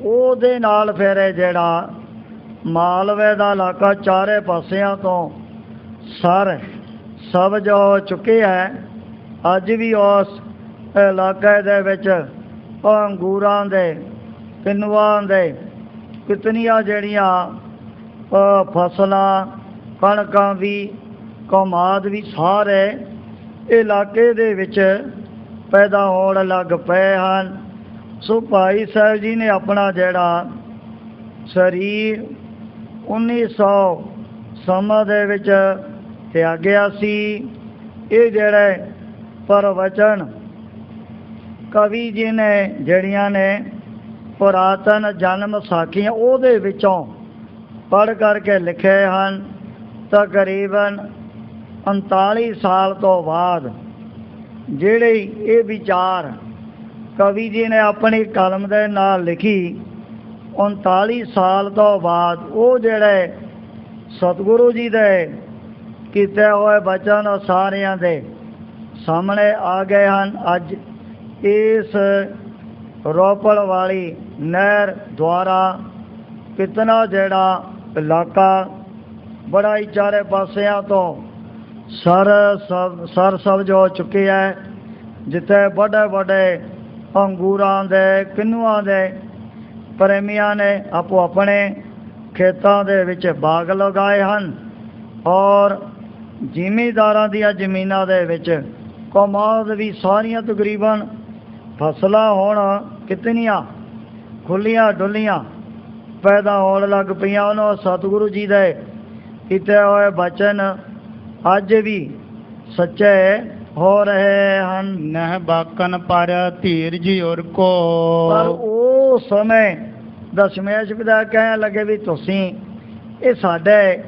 ਉਹਦੇ ਨਾਲ ਫਿਰ ਇਹ ਜਿਹੜਾ ਮਾਲਵੇ ਦਾ ਇਲਾਕਾ ਚਾਰੇ ਪਾਸਿਆਂ ਤੋਂ ਸਰ ਸਬਜ਼ ਹੋ ਚੁੱਕਿਆ ਹੈ। ਅੱਜ ਵੀ ਉਸ ਇਲਾਕੇ ਦੇ ਵਿੱਚ ਅੰਗੂਰਾਂ ਦੇ ਕਿੰਨੂਆਂ ਦੇ ਕਿਤਨੀਆਂ ਜਿਹੜੀਆਂ ਫਸਲਾਂ ਕਣਕਾਂ ਵੀ ਕਮਾਦ ਵੀ ਸਾਰੇ ਇਲਾਕੇ ਦੇ ਵਿੱਚ ਪੈਦਾ ਹੋਣ ਲੱਗ ਪਏ ਹਨ। ਸੋ ਭਾਈ ਸਾਹਿਬ ਜੀ ਨੇ ਆਪਣਾ ਜਿਹੜਾ ਸਰੀਰ 1900 ਸਮਾਂ ਦੇ ਵਿੱਚ ਤਿਆਗਿਆ ਸੀ। ਇਹ ਜਿਹੜੇ ਪ੍ਰਵਚਨ ਕਵੀ ਜੀ ਨੇ ਜਿਹੜੀਆਂ ਨੇ ਪੁਰਾਤਨ ਜਨਮ ਸਾਖੀਆਂ ਉਹਦੇ ਵਿੱਚੋਂ ਪੜ੍ਹ ਕਰਕੇ ਲਿਖੇ ਹਨ। ਤਕਰੀਬਨ 39 ਸਾਲ ਤੋਂ ਬਾਅਦ ਜਿਹੜੇ ਇਹ ਵਿਚਾਰ ਕਵੀ ਜੀ ਨੇ ਆਪਣੀ ਕਲਮ ਦੇ ਨਾਲ ਲਿਖੀ, 39 ਸਾਲ ਤੋਂ ਬਾਅਦ ਉਹ ਜਿਹੜੇ ਸਤਿਗੁਰੂ ਜੀ ਦੇ ਕੀਤੇ ਹੋਏ ਬਚਨ ਸਾਰਿਆਂ ਦੇ ਸਾਹਮਣੇ ਆ ਗਏ ਹਨ। ਅੱਜ ਇਸ ਰੋਪੜ ਵਾਲੀ ਨਹਿਰ ਦੁਆਰਾ ਕਿਤਨਾ ਜਿਹੜਾ ਇਲਾਕਾ ਬੜਾ ਹੀ ਚਾਰੇ ਪਾਸਿਆਂ ਤੋਂ ਸਰ ਸਬਜ਼ ਹੋ ਚੁੱਕੀ ਹੈ, ਜਿੱਥੇ ਵੱਡੇ ਵੱਡੇ ਅੰਗੂਰਾਂ ਦੇ ਕਿੰਨੂਆਂ ਦੇ ਪ੍ਰੇਮੀਆਂ ਨੇ ਆਪੋ ਆਪਣੇ ਖੇਤਾਂ ਦੇ ਵਿੱਚ ਬਾਗ ਲਗਾਏ ਹਨ ਔਰ ਜ਼ਿਮੀਂਦਾਰਾਂ ਦੀਆਂ ਜ਼ਮੀਨਾਂ ਦੇ ਵਿੱਚ ਕਮਾਦ ਵੀ ਸਾਰੀਆਂ ਤਕਰੀਬਨ ਫਸਲਾਂ ਹੁਣ ਕਿਤਨੀਆਂ ਖੁੱਲੀਆਂ ਡੁੱਲੀਆਂ ਪੈਦਾ ਹੋਣ ਲੱਗ ਪਈਆਂ। ਉਹਨਾਂ ਸਤਿਗੁਰੂ ਜੀ ਦੇ ਕੀਤੇ ਹੋਏ ਬਚਨ ਅੱਜ ਵੀ ਸੱਚੇ ਹੋ ਰਹੇ ਹਨ। ਨਹਿ ਬਾਕਨ ਪਰ ਧੀਰਜ ਔਰ ਕੋ। ਪਰ ਉਹ ਸਮੇਂ ਦਸ਼ਮੇਸ਼ ਪਿਤਾ ਕਹਿਣ ਲੱਗੇ ਵੀ ਤੁਸੀਂ ਇਹ ਸਾਡੇ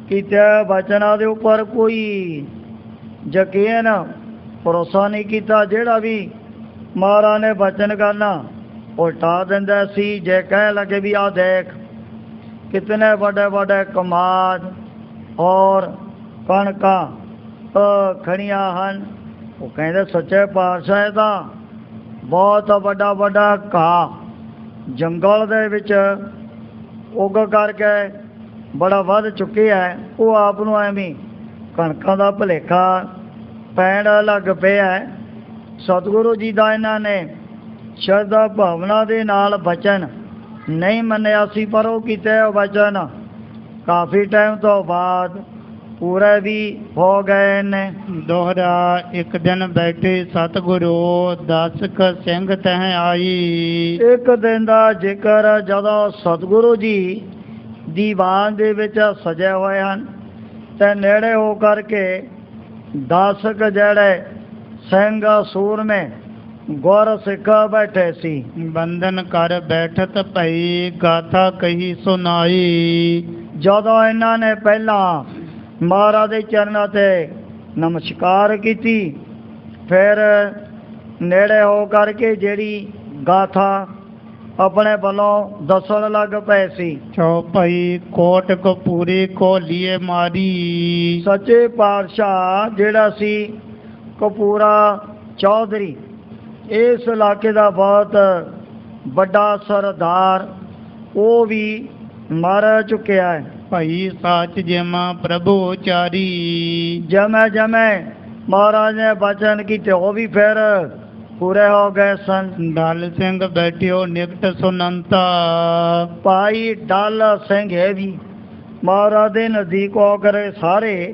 ਕੀਤੇ ਬਚਨਾਂ ਦੇ ਉੱਪਰ ਕੋਈ ਯਕੀਨ ਭਰੋਸਾ ਨਹੀਂ ਕੀਤਾ। ਜਿਹੜਾ ਵੀ ਮਹਾਰਾਜ ਨੇ ਬਚਨ ਕਰਨਾ ਉਲਟਾ ਦਿੰਦਾ ਸੀ। ਜੇ ਕਹਿਣ ਲੱਗੇ ਵੀ ਆਹ ਦੇਖ ਕਿਤਨੇ ਵੱਡੇ ਵੱਡੇ ਕਮਾਦ ਔਰ ਕਣਕਾਂ ਖੜੀਆਂ ਹਨ, ਉਹ ਕਹਿੰਦੇ ਸੱਚੇ ਪਾਤਸ਼ਾਹ ਦਾ ਬਹੁਤ ਵੱਡਾ ਵੱਡਾ ਘਾਹ ਜੰਗਲ ਦੇ ਵਿੱਚ ਉੱਗ ਕਰਕੇ ਬੜਾ ਵੱਧ ਚੁੱਕਿਆ ਹੈ। ਉਹ ਆਪ ਨੂੰ ਐਵੇਂ ਕਣਕਾਂ ਦਾ ਭੁਲੇਖਾ ਪੈਣ ਲੱਗ ਪਿਆ। ਸਤਿਗੁਰੂ ਜੀ ਦਾ ਇਹਨਾਂ ਨੇ ਸ਼ਰਧਾ ਭਾਵਨਾ ਦੇ ਨਾਲ ਬਚਨ ਨਹੀਂ ਮੰਨਿਆ ਸੀ, ਪਰ ਉਹ ਕੀਤੇ ਬਚਨ ਕਾਫੀ ਟਾਈਮ ਤੋਂ ਬਾਅਦ ਪੂਰੇ ਵੀ ਹੋ ਗਏ ਨੇ। ਦੋਹਰਾ ਇੱਕ ਦਿਨ ਬੈਠੇ ਸਤਿਗੁਰੂ 10 ਕ ਸਿੰਘ ਤਹ ਆਈ। ਇੱਕ ਦਿਨ ਦਾ ਜ਼ਿਕਰ ਜਦੋਂ ਸਤਿਗੁਰੂ ਜੀ ਦੀਵਾਨ ਦੇ ਵਿੱਚ ਸਜੇ ਹੋਏ ਹਨ ਤੇ ਨੇੜੇ ਹੋ ਕਰਕੇ 10 ਕ ਜਿਹੜੇ ਸਿੰਘ ਸੂਰਮੇ ਗੁਰ ਸਿੱਖ ਬੈਠੇ ਸੀ। ਬੰਧਨ ਕਰ ਬੈਠਤ ਭਈ ਗਾਥਾ ਕਹੀ ਸੁਣਾਈ। ਜਦੋਂ ਇਹਨਾਂ ਨੇ ਪਹਿਲਾਂ ਮਹਾਰਾਜ ਦੇ ਚਰਨਾਂ ਤੇ ਨਮਸਕਾਰ ਕੀਤੀ, ਫਿਰ ਨੇੜੇ ਹੋ ਕਰਕੇ ਜਿਹੜੀ ਗਾਥਾ ਆਪਣੇ ਵੱਲੋਂ ਦੱਸਣ ਲੱਗ ਪਏ ਸੀ। ਚੌਪਈ ਕੋਟ ਕਪੂਰੀ ਕੋ ਲੀਏ ਮਾਰੀ। ਸੱਚੇ ਪਾਤਸ਼ਾਹ ਜਿਹੜਾ ਸੀ ਕਪੂਰਾ ਚੌਧਰੀ, ਇਸ ਇਲਾਕੇ ਦਾ ਬਹੁਤ ਵੱਡਾ ਸਰਦਾਰ, ਉਹ ਵੀ ਮਰ ਚੁੱਕਿਆ ਹੈ। ਭਈ ਸਾਚ ਜਿਮਾ ਪ੍ਰਭੂ ਉਚਾਰੀ। ਜਮੈ ਜਮੈ ਮਹਾਰਾਜ ਨੇ ਬਚਨ ਕੀਤੇ ਉਹ ਵੀ ਫਿਰ ਪੂਰੇ ਹੋ ਗਏ ਸਨ। ਡਲ ਸਿੰਘ ਬੈਠਿਓ ਨਿਕਟ ਸੁਨੰਤਾ। ਭਾਈ ਡਲ ਸਿੰਘ ਹੈ ਵੀ ਮਹਾਰਾਜ ਦੇ ਨਜ਼ਦੀਕ ਹੋ ਕਰੇ ਸਾਰੇ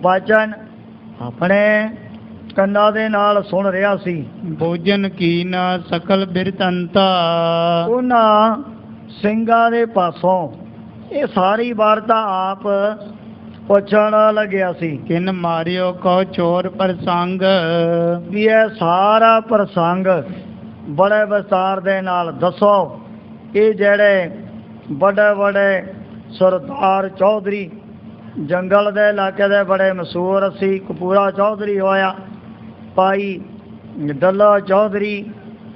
ਬਚਨ ਆਪਣੇ ਕੰਨਾਂ ਦੇ ਨਾਲ ਸੁਣ ਰਿਹਾ ਸੀ। ਭੋਜਨ ਕੀਨਾ ਸਕਲ ਬਿਰਤੰਤਾ। ਉਹਨਾਂ ਸਿੰਘਾਂ ਦੇ ਪਾਸੋਂ ਇਹ ਸਾਰੀ ਵਾਰਤਾ ਆਪ ਪੁੱਛਣ ਲੱਗਿਆ ਸੀ। ਕਿਨ ਮਾਰਿਓ ਕੋ ਚੋਰ ਪ੍ਰਸੰਗ। ਵੀ ਇਹ ਸਾਰਾ ਪ੍ਰਸੰਗ ਬੜੇ ਵਿਸਤਾਰ ਦੇ ਨਾਲ ਦੱਸੋ। ਇਹ ਜਿਹੜੇ ਵੱਡੇ ਵੱਡੇ ਸਰਦਾਰ ਚੌਧਰੀ ਜੰਗਲ ਦੇ ਇਲਾਕੇ ਦੇ ਬੜੇ ਮਸ਼ਹੂਰ ਸੀ। ਕਪੂਰਾ ਚੌਧਰੀ ਹੋਇਆ, ਭਾਈ ਡੱਲਾ ਚੌਧਰੀ,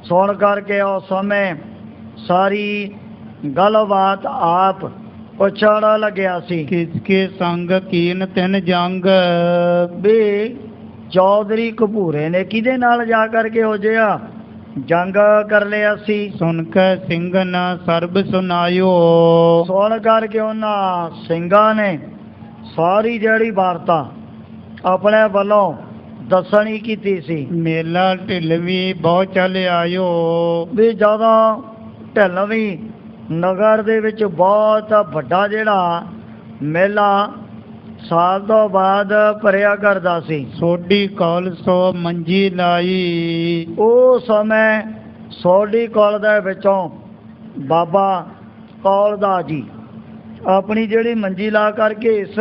ਸੁਣ ਕਰਕੇ ਉਸ ਸਮੇਂ ਸਾਰੀ ਗੱਲਬਾਤ ਆਪ ਪੁੱਛਣ ਲੱਗਿਆ ਸੀ। ਕਿਸਕੇ ਸੰਗ ਕੀਨ ਤਿਨ ਜੰਗ। ਵੀ ਚੌਧਰੀ ਕਪੂਰੇ ਨੇ ਕਿਹਦੇ ਨਾਲ ਜਾ ਕਰਕੇ ਹੋ ਜਿਆ ਜੰਗ ਕਰ ਲਿਆ ਸੀ। ਸੁਣ ਕੇ ਸਿੰਘ ਨਾ ਸਰਬ ਸੁਨਾਇਓ। ਸੁਣ ਕਰਕੇ ਉਹਨਾਂ ਸਿੰਘਾਂ ਨੇ ਸਾਰੀ ਜਿਹੜੀ ਵਾਰਤਾ ਆਪਣੇ ਵੱਲੋਂ ਦੱਸਣੀ ਕੀਤੀ ਸੀ। ਮੇਲਾ ਢਿਲਵੀ ਬਹੁਤ ਚੱਲ ਆਇਓ। ਵੀ ਜਦੋਂ ਢਿਲਵੀ ਨਗਰ ਦੇ ਵਿੱਚ ਬਹੁਤ ਵੱਡਾ ਜਿਹੜਾ ਮੇਲਾ ਸਾਲ ਤੋਂ ਬਾਅਦ ਭਰਿਆ ਕਰਦਾ ਸੀ। ਸੋਢੀ ਕੌਲ ਸੋ ਮੰਜੀ ਲਾਈ। ਉਹ ਸਮੇਂ ਸੋਢੀ ਕੌਲ ਦੇ ਵਿੱਚੋਂ ਬਾਬਾ ਕੌਲਦਾਸ ਜੀ ਆਪਣੀ ਜਿਹੜੀ ਮੰਜੀ ਲਾ ਕਰਕੇ ਇਸ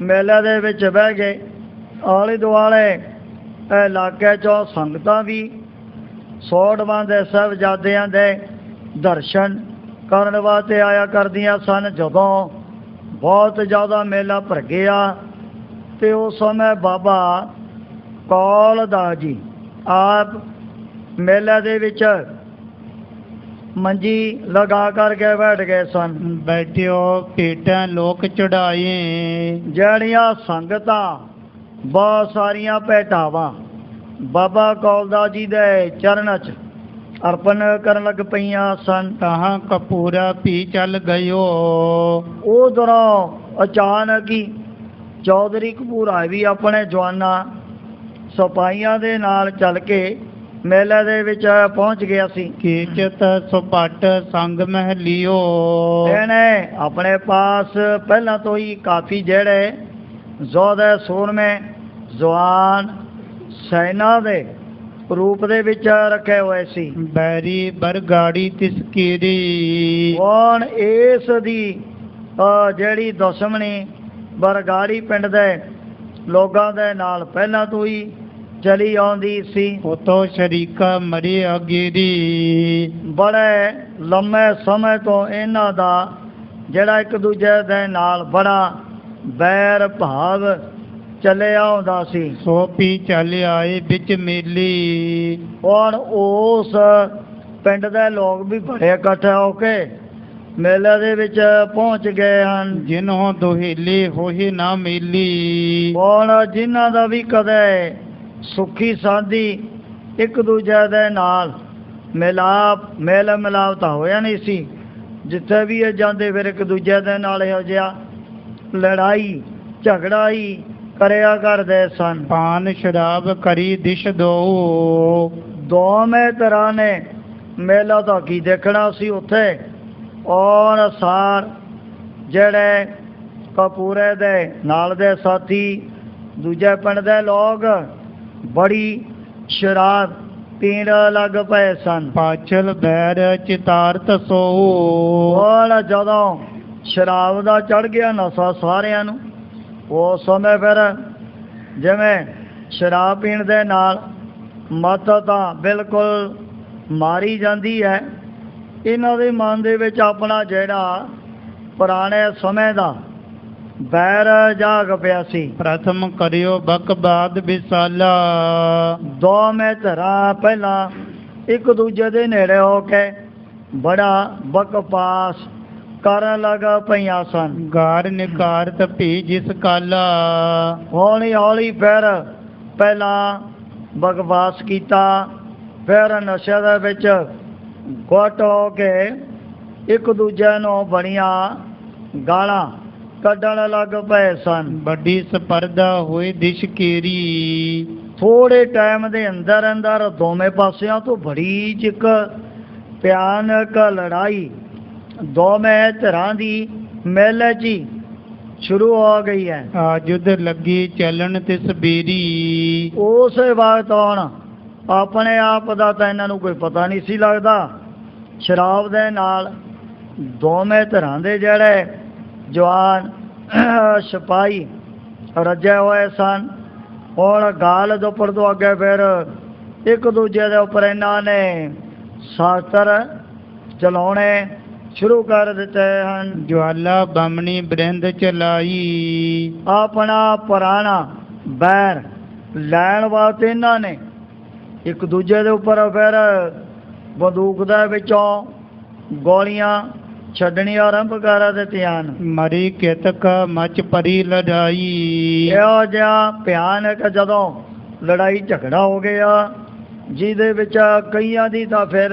ਮੇਲੇ ਦੇ ਵਿੱਚ ਬਹਿ ਗਏ। ਆਲੇ ਦੁਆਲੇ ਇਲਾਕੇ 'ਚੋਂ ਸੰਗਤਾਂ ਵੀ ਸੋਢਵਾਂ ਦੇ ਸਾਹਿਬਜ਼ਾਦਿਆਂ ਦੇ ਦਰਸ਼ਨ ਕਰਨ ਵਾਸਤੇ ਆਇਆ ਕਰਦੀਆਂ ਸਨ। ਜਦੋਂ ਬਹੁਤ ਜ਼ਿਆਦਾ ਮੇਲਾ ਭਰ ਗਿਆ ਤੇ ਉਸ ਸਮੇਂ ਬਾਬਾ ਕੌਲਦਾਸ ਜੀ ਆਪ ਮੇਲੇ ਦੇ ਵਿੱਚ ਮੰਜੀ ਲਗਾ ਕਰਕੇ ਬੈਠ ਗਏ ਸਨ। ਬੈਠਿਓ ਭੇਟਾਂ ਲੋਕ ਚੜਾਏ। ਜਿਹੜੀਆਂ ਸੰਗਤਾਂ ਬਹੁਤ ਸਾਰੀਆਂ ਭੇਟਾਵਾਂ ਬਾਬਾ ਕੌਲਦਾਸ ਜੀ ਦੇ ਚਰਨ 'ਚ ਅਰਪਣ ਕਰਨ ਲੱਗ ਪਈਆਂ ਸਨ। ਤਹਾਂ ਕਪੂਰਾ ਪੀ ਚੱਲ ਗਇਓ। ਉਧਰੋਂ ਅਚਾਨਕ ਹੀ ਚੌਧਰੀ ਕਪੂਰਾ ਵੀ ਆਪਣੇ ਜਵਾਨਾਂ ਸਿਪਾਹੀਆਂ ਦੇ ਨਾਲ ਚੱਲ ਕੇ ਮੇਲੇ ਦੇ ਵਿੱਚ ਪਹੁੰਚ ਗਿਆ ਸੀ। ਕੀਚਤ ਸੁਪਟ ਸੰਗ ਮਹਿਲਿਓ। ਇਹਨੇ ਆਪਣੇ ਪਾਸ ਪਹਿਲਾਂ ਤੋਂ ਹੀ ਕਾਫੀ ਜਿਹੜੇ ਯੋਧੇ ਸੂਰਮੇ ਜਵਾਨ ਸੈਨਾ ਦੇ ਰੂਪ ਦੇ ਵਿੱਚ ਰੱਖੇ ਹੋਏ ਸੀ। ਬੈਰੀ ਬਰਗਾੜੀ ਤਿਸ ਕੀਰੀ। ਹੁਣ ਇਸ ਦੀ ਜਿਹੜੀ ਦੁਸ਼ਮਣੀ ਬਰਗਾੜੀ ਪਿੰਡ ਦੇ ਲੋਕਾਂ ਦੇ ਨਾਲ ਪਹਿਲਾਂ ਤੋਂ ਹੀ ਚਲੀ ਆਉਂਦੀ ਸੀ। ਉਤੋਂ ਸ਼ਰੀਕਾ ਮਰੀ ਅਗੀਰੀ। ਬੜੇ ਲੰਮੇ ਸਮੇਂ ਤੋਂ ਇਹਨਾਂ ਦਾ ਜਿਹੜਾ ਇੱਕ ਦੂਜੇ ਦੇ ਨਾਲ ਬੜਾ ਬੈਰ ਭਾਵ ਚੱਲਿਆ ਆਉਂਦਾ ਸੀ। ਸੋ ਪੀ ਚੱਲ ਆਏ ਵਿੱਚ ਮੇਲੀ। ਹੁਣ ਉਸ ਪਿੰਡ ਦੇ ਲੋਕ ਵੀ ਬੜੇ ਇਕੱਠੇ ਹੋ ਕੇ ਮੇਲੇ ਦੇ ਵਿੱਚ ਪਹੁੰਚ ਗਏ ਹਨ। ਜਿਨ੍ਹਾਂ ਦੁਹੇਲੀ ਹੋਈ ਨਾ ਮੇਲੀ। ਹੁਣ ਜਿਨ੍ਹਾਂ ਦਾ ਵੀ ਕਦੇ ਸੁੱਖੀ ਸਾਂਦੀ ਇੱਕ ਦੂਜੇ ਦੇ ਨਾਲ ਮੇਲ ਮਿਲਾਪ ਤਾਂ ਹੋਇਆ ਨਹੀਂ ਸੀ। ਜਿੱਥੇ ਵੀ ਇਹ ਜਾਂਦੇ ਫਿਰ ਇੱਕ ਦੂਜੇ ਦੇ ਨਾਲ ਇਹੋ ਜਿਹਾ ਲੜਾਈ ਝਗੜਾ ਹੀ ਕਰਿਆ ਕਰਦੇ ਸਨ। ਪਾਨ ਸ਼ਰਾਬ ਕਰੀ ਦਿਸ਼ ਦੋ। ਦੋਵੇਂ ਤਰ੍ਹਾਂ ਨੇ ਮੇਲਾ ਤਾਂ ਕੀ ਦੇਖਣਾ ਸੀ ਉੱਥੇ। ਔਰ ਸਾਰ ਜਿਹੜੇ ਕਪੂਰੇ ਦੇ ਨਾਲ ਦੇ ਸਾਥੀ ਦੂਜੇ ਪਿੰਡ ਦੇ ਲੋਕ ਬੜੀ ਸ਼ਰਾਬ ਪੀਣ ਲੱਗ ਪਏ ਸਨ। ਪਾਚਲ ਬੈਰ ਚਿਤਾਰਤ ਸੋ। ਔਰ ਜਦੋਂ ਸ਼ਰਾਬ ਦਾ ਚੜ ਗਿਆ ਨਸ਼ਾ ਸਾਰਿਆਂ ਨੂੰ, ਉਸ ਸਮੇਂ ਫਿਰ ਜਿਵੇਂ ਸ਼ਰਾਬ ਪੀਣ ਦੇ ਨਾਲ ਮੱਤ ਤਾਂ ਬਿਲਕੁਲ ਮਾਰੀ ਜਾਂਦੀ ਹੈ। ਇਹਨਾਂ ਦੇ ਮਨ ਦੇ ਵਿੱਚ ਆਪਣਾ ਜਿਹੜਾ ਪੁਰਾਣੇ ਸਮੇਂ ਦਾ ਬੈਰ ਜਾਗ ਪਿਆ ਸੀ। ਪ੍ਰਥਮ ਕਰਿਓ ਬਕਬਾਦ ਵਿਸਾਲਾ। ਦੋਵੇਂ ਧਿਰਾਂ ਪਹਿਲਾਂ ਇੱਕ ਦੂਜੇ ਦੇ ਨੇੜੇ ਹੋ ਕੇ ਬੜਾ ਬਕਵਾਸ ਕਰਨ ਲੱਗ ਪਈਆਂ ਸਨ। ਗਾਰ ਨਿਕਾਰਤ ਭੀ ਜਿਸ ਕਾਲਾ। ਹੌਲੀ ਹੌਲੀ ਫਿਰ ਪਹਿਲਾਂ ਬਕਵਾਸ ਕੀਤਾ, ਫਿਰ ਨਸ਼ੇ ਦੇ ਵਿੱਚ ਗੁੱਟ ਹੋ ਕੇ ਇੱਕ ਦੂਜੇ ਨੂੰ ਬਣੀਆਂ ਗਾਲਾਂ ਕੱਢਣ ਲੱਗ ਪਏ ਸਨ। ਵੱਡੀ ਸਪਰਧਾ ਹੋਈ ਦਿਸ਼ ਕੀਰੀ। ਥੋੜੇ ਟਾਈਮ ਦੇ ਅੰਦਰ ਅੰਦਰ ਦੋਵੇਂ ਪਾਸਿਆਂ ਤੋਂ ਬੜੀ ਜਿੱਕ ਭਿਆਨਕ ਲੜਾਈ ਦੋਵੇਂ ਧਿਰਾਂ ਦੀ ਮੇਲੇ 'ਚ ਹੀ ਸ਼ੁਰੂ ਹੋ ਗਈ ਹੈ। ਆਜੁਦ ਲੱਗੀ ਚੱਲਣ ਤੇ ਸਬੀਰੀ। ਉਸੇ ਵਕਤ ਹੁਣ ਆਪਣੇ ਆਪ ਦਾ ਤਾਂ ਇਹਨਾਂ ਨੂੰ ਕੋਈ ਪਤਾ ਨਹੀਂ ਸੀ ਲੱਗਦਾ। ਸ਼ਰਾਬ ਦੇ ਨਾਲ ਦੋਵੇਂ ਧਿਰਾਂ ਦੇ ਜਿਹੜੇ ਜਵਾਨ ਸਿਪਾਹੀ ਰੱਜੇ ਹੋਏ ਸਨ। ਹੁਣ ਗਾਲ ਦੁੱਪੜ ਤੋਂ ਅੱਗੇ ਫਿਰ ਇੱਕ ਦੂਜੇ ਦੇ ਉੱਪਰ ਇਹਨਾਂ ਨੇ ਸ਼ਾਸਤਰ ਚਲਾਉਣੇ ਸ਼ੁਰੂ ਕਰ ਦਿੱਤੇ ਹਨ। ਜਵਾਲਾ ਬਮਣੀ ਬਰਿੰਦ ਚਲਾਈ। ਆਪਣਾ ਪੁਰਾਣਾ ਬੈਰ ਲੈਣ ਵਾਸਤੇ ਇਹਨਾਂ ਨੇ ਇੱਕ ਦੂਜੇ ਦੇ ਉੱਪਰ ਫਿਰ ਬੰਦੂਕ ਦੇ ਵਿੱਚੋਂ ਗੋਲੀਆਂ ਛੱਡਣੀਆਂ ਆਰੰਭ ਕਰ ਦਿੱਤੀਆਂ। ਮਰੀ ਕਿਤਕ ਮਚ ਪਰੀ ਲੜਾਈ। ਇਹੋ ਜਿਹਾ ਭਿਆਨਕ ਜਦੋਂ ਲੜਾਈ ਝਗੜਾ ਹੋ ਗਿਆ ਜਿਹਦੇ ਵਿੱਚ ਕਈਆਂ ਦੀ ਤਾਂ ਫਿਰ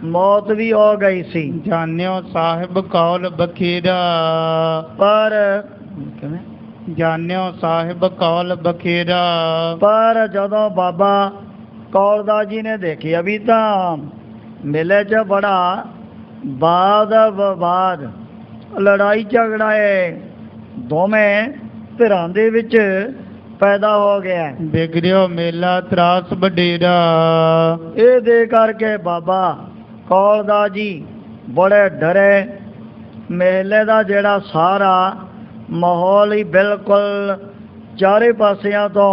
ਮੌਤ ਵੀ ਹੋ ਗਈ ਸੀ। ਜਾਣਿਓ ਸਾਹਿਬ ਕੌਲ ਬਖੀਰਾ। ਪਰ ਜਾਣਿਓ ਸਾਹਿਬ ਕੌਲ ਬਖੀਰਾ। ਪਰ ਜਦੋਂ ਬਾਬਾ ਕੌਲਦਾਸ ਜੀ ਨੇ ਦੇਖਿਆ ਵੀ ਤਾਂ ਮੇਲੇ 'ਚ ਬੜਾ ਵਾਦ ਵਿਵਾਦ ਲੜਾਈ ਝਗੜਾ ਹੈ ਦੋਵੇਂ ਧਿਰਾਂ ਦੇ ਵਿੱਚ ਪੈਦਾ ਹੋ ਗਿਆ। ਵਿਗੜਿਓ ਮੇਲਾ ਤਰਾਸ ਵਡੇਰਾ। ਇਹ ਦੇ ਕਰਕੇ ਬਾਬਾ ਕੌਲਦਾਸ ਜੀ ਬੜੇ ਡਰੇ। ਮੇਲੇ ਦਾ ਜਿਹੜਾ ਸਾਰਾ ਮਾਹੌਲ ਹੀ ਬਿਲਕੁਲ ਚਾਰੇ ਪਾਸਿਆਂ ਤੋਂ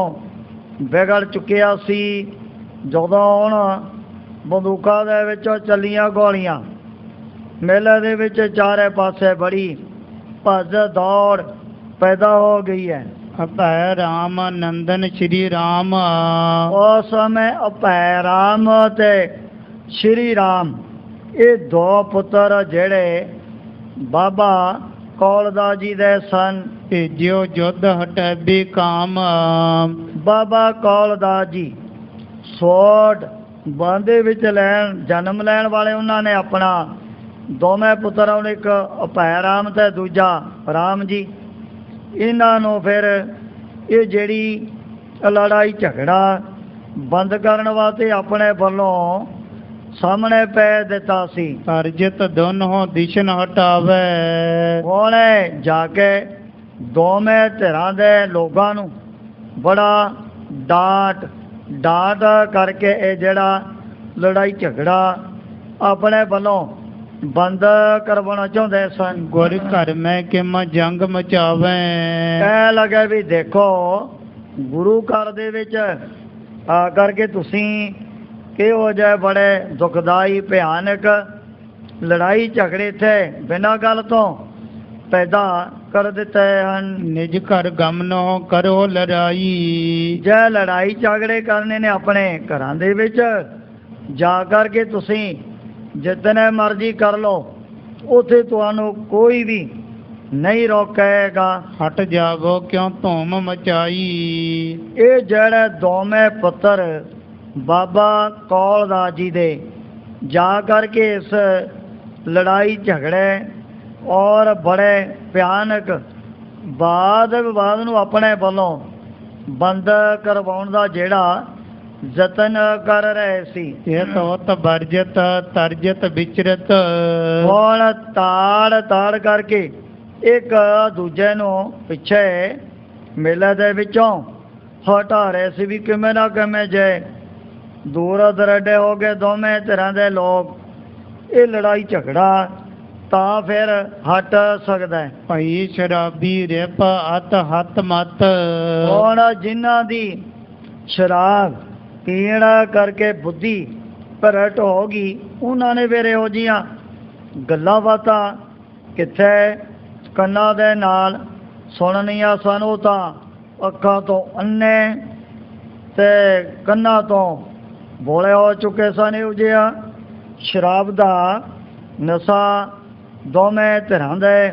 ਵਿਗੜ ਚੁੱਕਿਆ ਸੀ। ਜਦੋਂ ਹੁਣ ਬੰਦੂਕਾਂ ਦੇ ਵਿੱਚੋਂ ਚੱਲੀਆਂ ਗੋਲੀਆਂ ਮੇਲੇ ਦੇ ਵਿੱਚ ਚਾਰੇ ਪਾਸੇ ਬੜੀ ਭੱਜ ਦੌੜ ਪੈਦਾ ਹੋ ਗਈ ਹੈ। ਅਭੈ ਰਾਮ ਨੰਦਨ ਸ਼੍ਰੀ ਰਾਮ। ਉਸ ਸਮੇਂ ਅਭੈ ਰਾਮ ਤੇ ਸ਼੍ਰੀ ਰਾਮ ਇਹ ਦੋ ਪੁੱਤਰ ਜਿਹੜੇ ਬਾਬਾ ਕੌਲਦਾਸ ਜੀ ਦੇ ਸਨ। ਭੇਜਿਓ ਜੁੱਧ ਹਟੈਬੀ ਕਾਮ। ਬਾਬਾ ਕੌਲਦਾਸ ਜੀ ਸੋਢ ਬੰਦ ਦੇ ਵਿੱਚ ਜਨਮ ਲੈਣ ਵਾਲੇ ਉਹਨਾਂ ਨੇ ਆਪਣਾ ਦੋਵੇਂ ਪੁੱਤਰਾਂ ਨੂੰ, ਇੱਕ ਅਭੈ ਰਾਮ ਤੇ ਦੂਜਾ ਰਾਮ ਜੀ, ਇਹਨਾਂ ਨੂੰ ਫਿਰ ਇਹ ਜਿਹੜੀ ਲੜਾਈ ਝਗੜਾ ਬੰਦ ਕਰਨ ਵਾਸਤੇ ਆਪਣੇ ਵੱਲੋਂ ਸਾਹਮਣੇ ਪੈ ਦਿੱਤਾ ਸੀ। ਤਰਜਤ ਦੋਨੋਂ ਦਿਸ਼ਨ ਹਟਾਵੇ, ਉਹਨੇ ਜਾ ਕੇ ਦੋਵੇਂ ਧਿਰਾਂ ਦੇ ਲੋਕਾਂ ਨੂੰ ਬੜਾ ਡਾਂਟ ਕਰਕੇ ਇਹ ਜਿਹੜਾ ਲੜਾਈ ਝਗੜਾ ਆਪਣੇ ਵੱਲੋਂ ਬੰਦ ਕਰਵਾਉਣਾ ਚਾਹੁੰਦੇ ਸਨ। ਗੁਰ ਘਰ ਮੈਂ ਕਿਮ ਜੰਗ ਮਚਾਵੇ, ਕਹਿ ਲੱਗੇ ਵੀ ਦੇਖੋ ਗੁਰੂ ਘਰ ਦੇ ਵਿੱਚ ਆ ਕਰਕੇ ਤੁਸੀਂ ਕਿਹੋ ਜਿਹੇ ਬੜੇ ਦੁਖਦਾਈ ਭਿਆਨਕ ਲੜਾਈ ਝਗੜੇ ਇੱਥੇ ਬਿਨਾਂ ਗੱਲ ਤੋਂ ਪੈਦਾ ਕਰ ਦਿੱਤੇ ਹਨ। ਨਿਜ ਘਰ ਗਮਨੋ ਕਰੋ ਲੜਾਈ, ਜੇ ਲੜਾਈ ਝਗੜੇ ਕਰਨੇ ਨੇ ਆਪਣੇ ਘਰਾਂ ਦੇ ਵਿੱਚ ਜਾ ਕਰਕੇ ਤੁਸੀਂ ਜਿਤਨੇ ਮਰਜ਼ੀ ਕਰ ਲਓ, ਉੱਥੇ ਤੁਹਾਨੂੰ ਕੋਈ ਵੀ ਨਹੀਂ ਰੋਕੇਗਾ। ਹਟ ਜਾਵੋ ਕਿਉਂ ਧੂਮ ਮਚਾਈ, ਇਹ ਜਿਹੜੇ ਦੋਵੇਂ ਪੁੱਤਰ ਬਾਬਾ ਕੌਲਦਾਸ ਜੀ ਦੇ ਜਾ ਕਰਕੇ ਇਸ ਲੜਾਈ ਝਗੜੇ ਔਰ ਬੜੇ ਭਿਆਨਕ ਵਾਦ ਵਿਵਾਦ ਨੂੰ ਆਪਣੇ ਵੱਲੋਂ ਬੰਦ ਕਰਵਾਉਣ ਦਾ ਜਿਹੜਾ ਯਤਨ ਕਰ ਰਹੇ ਸੀ। ਇਹ ਤੋਤ ਬਰਜਤ ਤਰਜਤ ਵਿਚਰਤ, ਹੁਣ ਤਾੜ ਕਰਕੇ ਇੱਕ ਦੂਜੇ ਨੂੰ ਪਿੱਛੇ ਮੇਲੇ ਦੇ ਵਿੱਚੋਂ ਹਟਾ ਰਹੇ ਸੀ ਵੀ ਕਿਵੇਂ ਨਾ ਕਿਵੇਂ ਜੇ ਦੂਰ ਦਰਾਡੇ ਹੋ ਗਏ ਦੋਵੇਂ ਧਿਰਾਂ ਦੇ ਲੋਕ, ਇਹ ਲੜਾਈ ਝਗੜਾ ਤਾਂ ਫਿਰ ਹਟ ਸਕਦਾ ਹੈ। ਭਈ ਸ਼ਰਾਬੀ ਰਿਪ ਅਤ ਹੱਤ ਮਤ, ਹੁਣ ਜਿਨ੍ਹਾਂ ਦੀ ਸ਼ਰਾਬ ਪੀਣ ਕਰਕੇ ਬੁੱਧੀ ਭਰਟ ਹੋ ਗਈ, ਉਹਨਾਂ ਨੇ ਫਿਰ ਇਹੋ ਜਿਹੀਆਂ ਗੱਲਾਂ ਬਾਤਾਂ ਕਿੱਥੇ ਕੰਨਾਂ ਦੇ ਨਾਲ ਸੁਣਨੀਆਂ ਸਨ, ਉਹ ਤਾਂ ਅੱਖਾਂ ਤੋਂ ਅੰਨੇ ਤੇ ਕੰਨਾਂ ਤੋਂ ਬੋਲੇ ਹੋ ਚੁੱਕੇ ਸਨ। ਇਹੋ ਜਿਹਾ ਸ਼ਰਾਬ ਦਾ ਨਸ਼ਾ ਦੋਵੇਂ ਧਿਰਾਂ ਦੇ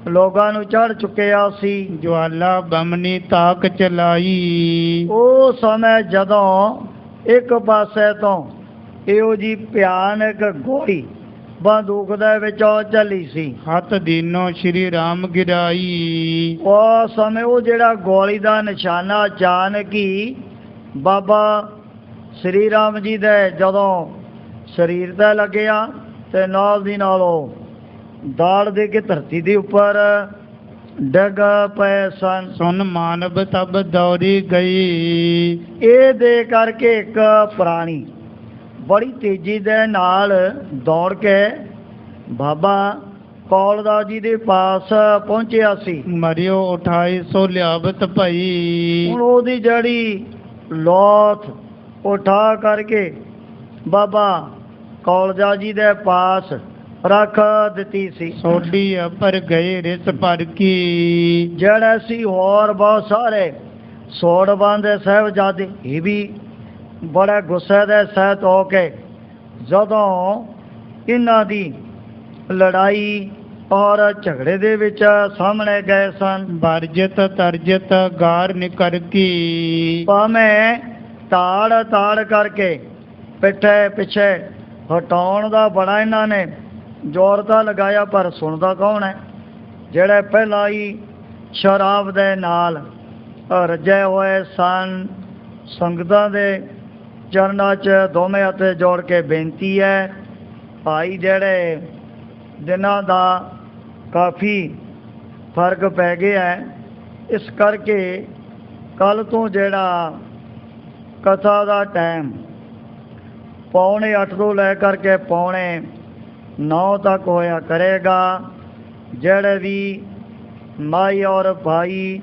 ਲੋਕਾਂ ਨੂੰ ਚੜ੍ਹ ਚੁੱਕਿਆ ਸੀ। ਜਵਾਲਾ ਬਮਨੀ ਤਾਕ ਚਲਾਈ, ਉਹ ਸਮੇਂ ਜਦੋਂ ਇੱਕ ਪਾਸੇ ਤੋਂ ਇਹੋ ਜੀ ਭਿਆਨਕ ਗੋਲੀ ਬੰਦੂਕ ਦੇ ਵਿੱਚੋਂ ਚੱਲੀ ਸੀ, ਹੱਥ ਦੀਨੋ ਸ਼੍ਰੀ ਰਾਮ ਗਿਰਾਈ, ਉਹ ਸਮੇਂ ਉਹ ਜਿਹੜਾ ਗੋਲੀ ਦਾ ਨਿਸ਼ਾਨਾ ਅਚਾਨਕ ਹੀ ਬਾਬਾ ਸ੍ਰੀ ਰਾਮ ਜੀ ਦੇ ਜਦੋਂ ਸਰੀਰ ਤੇ ਲੱਗਿਆ ਤੇ ਨਾਲ ਦੀ ਨਾਲ ਉਹ ਦਾੜ ਦੇ ਕੇ ਧਰਤੀ ਦੇ ਉੱਪਰ ਡਿੱਗ ਪਏ ਸਨ। ਸੁਨ ਮਾਨਵ ਤਬ ਦੌੜੀ ਗਈ, ਇਹ ਦੇ ਕਰਕੇ ਇੱਕ ਪ੍ਰਾਣੀ ਬੜੀ ਤੇਜ਼ੀ ਦੇ ਨਾਲ ਦੌੜ ਕੇ ਬਾਬਾ ਕੌਲਦਾਸ ਜੀ ਦੇ ਪਾਸ ਪਹੁੰਚਿਆ ਸੀ। ਮਰਿਓ 2800 ਲਿਆਵਤ ਭਈ, ਹੁਣ ਉਹਦੀ ਜਿਹੜੀ ਲੋਥ ਉਠਾ ਕਰਕੇ ਬਾਬਾ ਕੌਲਦਾਸ ਜੀ ਦੇ ਪਾਸ ਰੱਖ ਦਿੱਤੀ ਸੀ। ਸੋਢੀ ਅਪਰ ਗਏ ਰਿਸ ਭਰ ਕੀ, ਜਿਹੜੇ ਸੀ ਹੋਰ ਬਹੁਤ ਸਾਰੇ ਸੋਢਵਾਨ ਦੇ ਸਾਹਿਬਜ਼ਾਦੇ, ਇਹ ਵੀ ਬੜੇ ਗੁੱਸੇ ਦੇ ਸਹਿਤ ਹੋ ਕੇ ਜਦੋਂ ਇਹਨਾਂ ਦੀ ਲੜਾਈ ਔਰ ਝਗੜੇ ਦੇ ਵਿੱਚ ਸਾਹਮਣੇ ਗਏ ਸਨ। ਬਰਜਤ ਤਰਜਤ ਗਾਰ ਨਿਕਰ ਕੀ, ਭਾਵੇਂ ਤਾੜ ਕਰਕੇ ਪਿੱਛੇ ਹਟਾਉਣ ਦਾ ਬੜਾ ਇਹਨਾਂ ਨੇ ਜ਼ੋਰ ਤਾਂ ਲਗਾਇਆ, ਪਰ ਸੁਣਦਾ ਕੌਣ ਹੈ? ਜਿਹੜੇ ਪਹਿਲਾਂ ਹੀ ਸ਼ਰਾਬ ਦੇ ਨਾਲ ਰੱਜੇ ਹੋਏ ਸਨ। ਸੰਗਤਾਂ ਦੇ ਚਰਨਾਂ 'ਚ ਦੋਵੇਂ ਹੱਥ ਜੋੜ ਕੇ ਬੇਨਤੀ ਹੈ, ਭਾਈ ਜਿਹੜੇ ਦਿਨਾਂ ਦਾ ਕਾਫੀ ਫਰਕ ਪੈ ਗਿਆ ਹੈ, ਇਸ ਕਰਕੇ ਕੱਲ੍ਹ ਤੋਂ ਜਿਹੜਾ ਕਥਾ ਦਾ ਟਾਈਮ 7:45 ਤੋਂ ਲੈ ਕਰਕੇ 9:45 ਤੱਕ ਹੋਇਆ ਕਰੇਗਾ। ਜਿਹੜੇ ਵੀ ਮਾਈ ਔਰ ਭਾਈ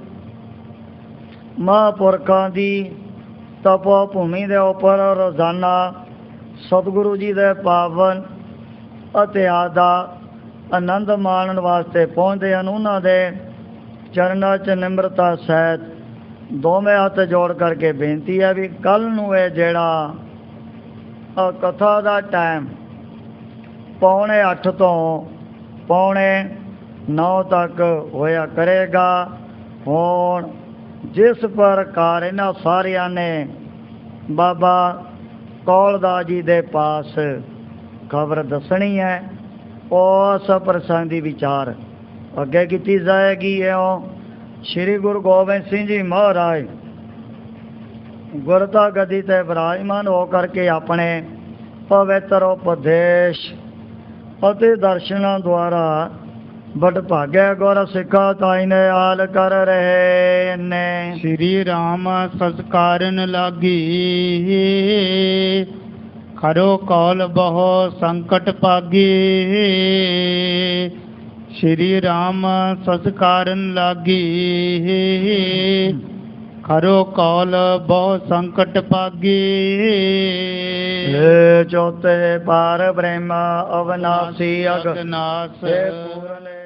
ਮਹਾਂਪੁਰਖਾਂ ਦੀ ਤਪੋ ਭੂਮੀ ਦੇ ਉੱਪਰ ਰੋਜ਼ਾਨਾ ਸਤਿਗੁਰੂ ਜੀ ਦੇ ਪਾਵਨ ਇਤਿਹਾਸ ਦਾ ਆਨੰਦ ਮਾਣਨ ਵਾਸਤੇ ਪਹੁੰਚਦੇ ਹਨ, ਉਹਨਾਂ ਦੇ ਚਰਨਾਂ 'ਚ ਨਿਮਰਤਾ ਸਹਿਤ ਦੋਵੇਂ ਹੱਥ ਜੋੜ ਕਰਕੇ ਬੇਨਤੀ ਹੈ ਵੀ ਕੱਲ੍ਹ ਨੂੰ ਇਹ ਜਿਹੜਾ ਕਥਾ ਦਾ ਟਾਈਮ 7:45 ਤੋਂ 9:45 ਤੱਕ ਹੋਇਆ ਕਰੇਗਾ। ਹੁਣ जिस प्रकार इन्हां सारियां ने बाबा कौलदास जी दे पास खबर दसनी है, उस प्रसंग की विचार अगे की जाएगी। श्री गुरु गोबिंद सिंह जी महाराज गुरता गदी ते विराजमान होकर के अपने पवित्र उपदेश अति दर्शनों द्वारा बड़भागे गुर सिखा ताई ने आल कर रहे ने। श्री राम संस्कारन लागी, खरो कौल बहु संकट पागी। श्री राम संस्कारन लागी, खरो कौल बहु संकट पागी। हे चौथे पार ब्रह्म अविनाशी अगनाश हे पूर्ण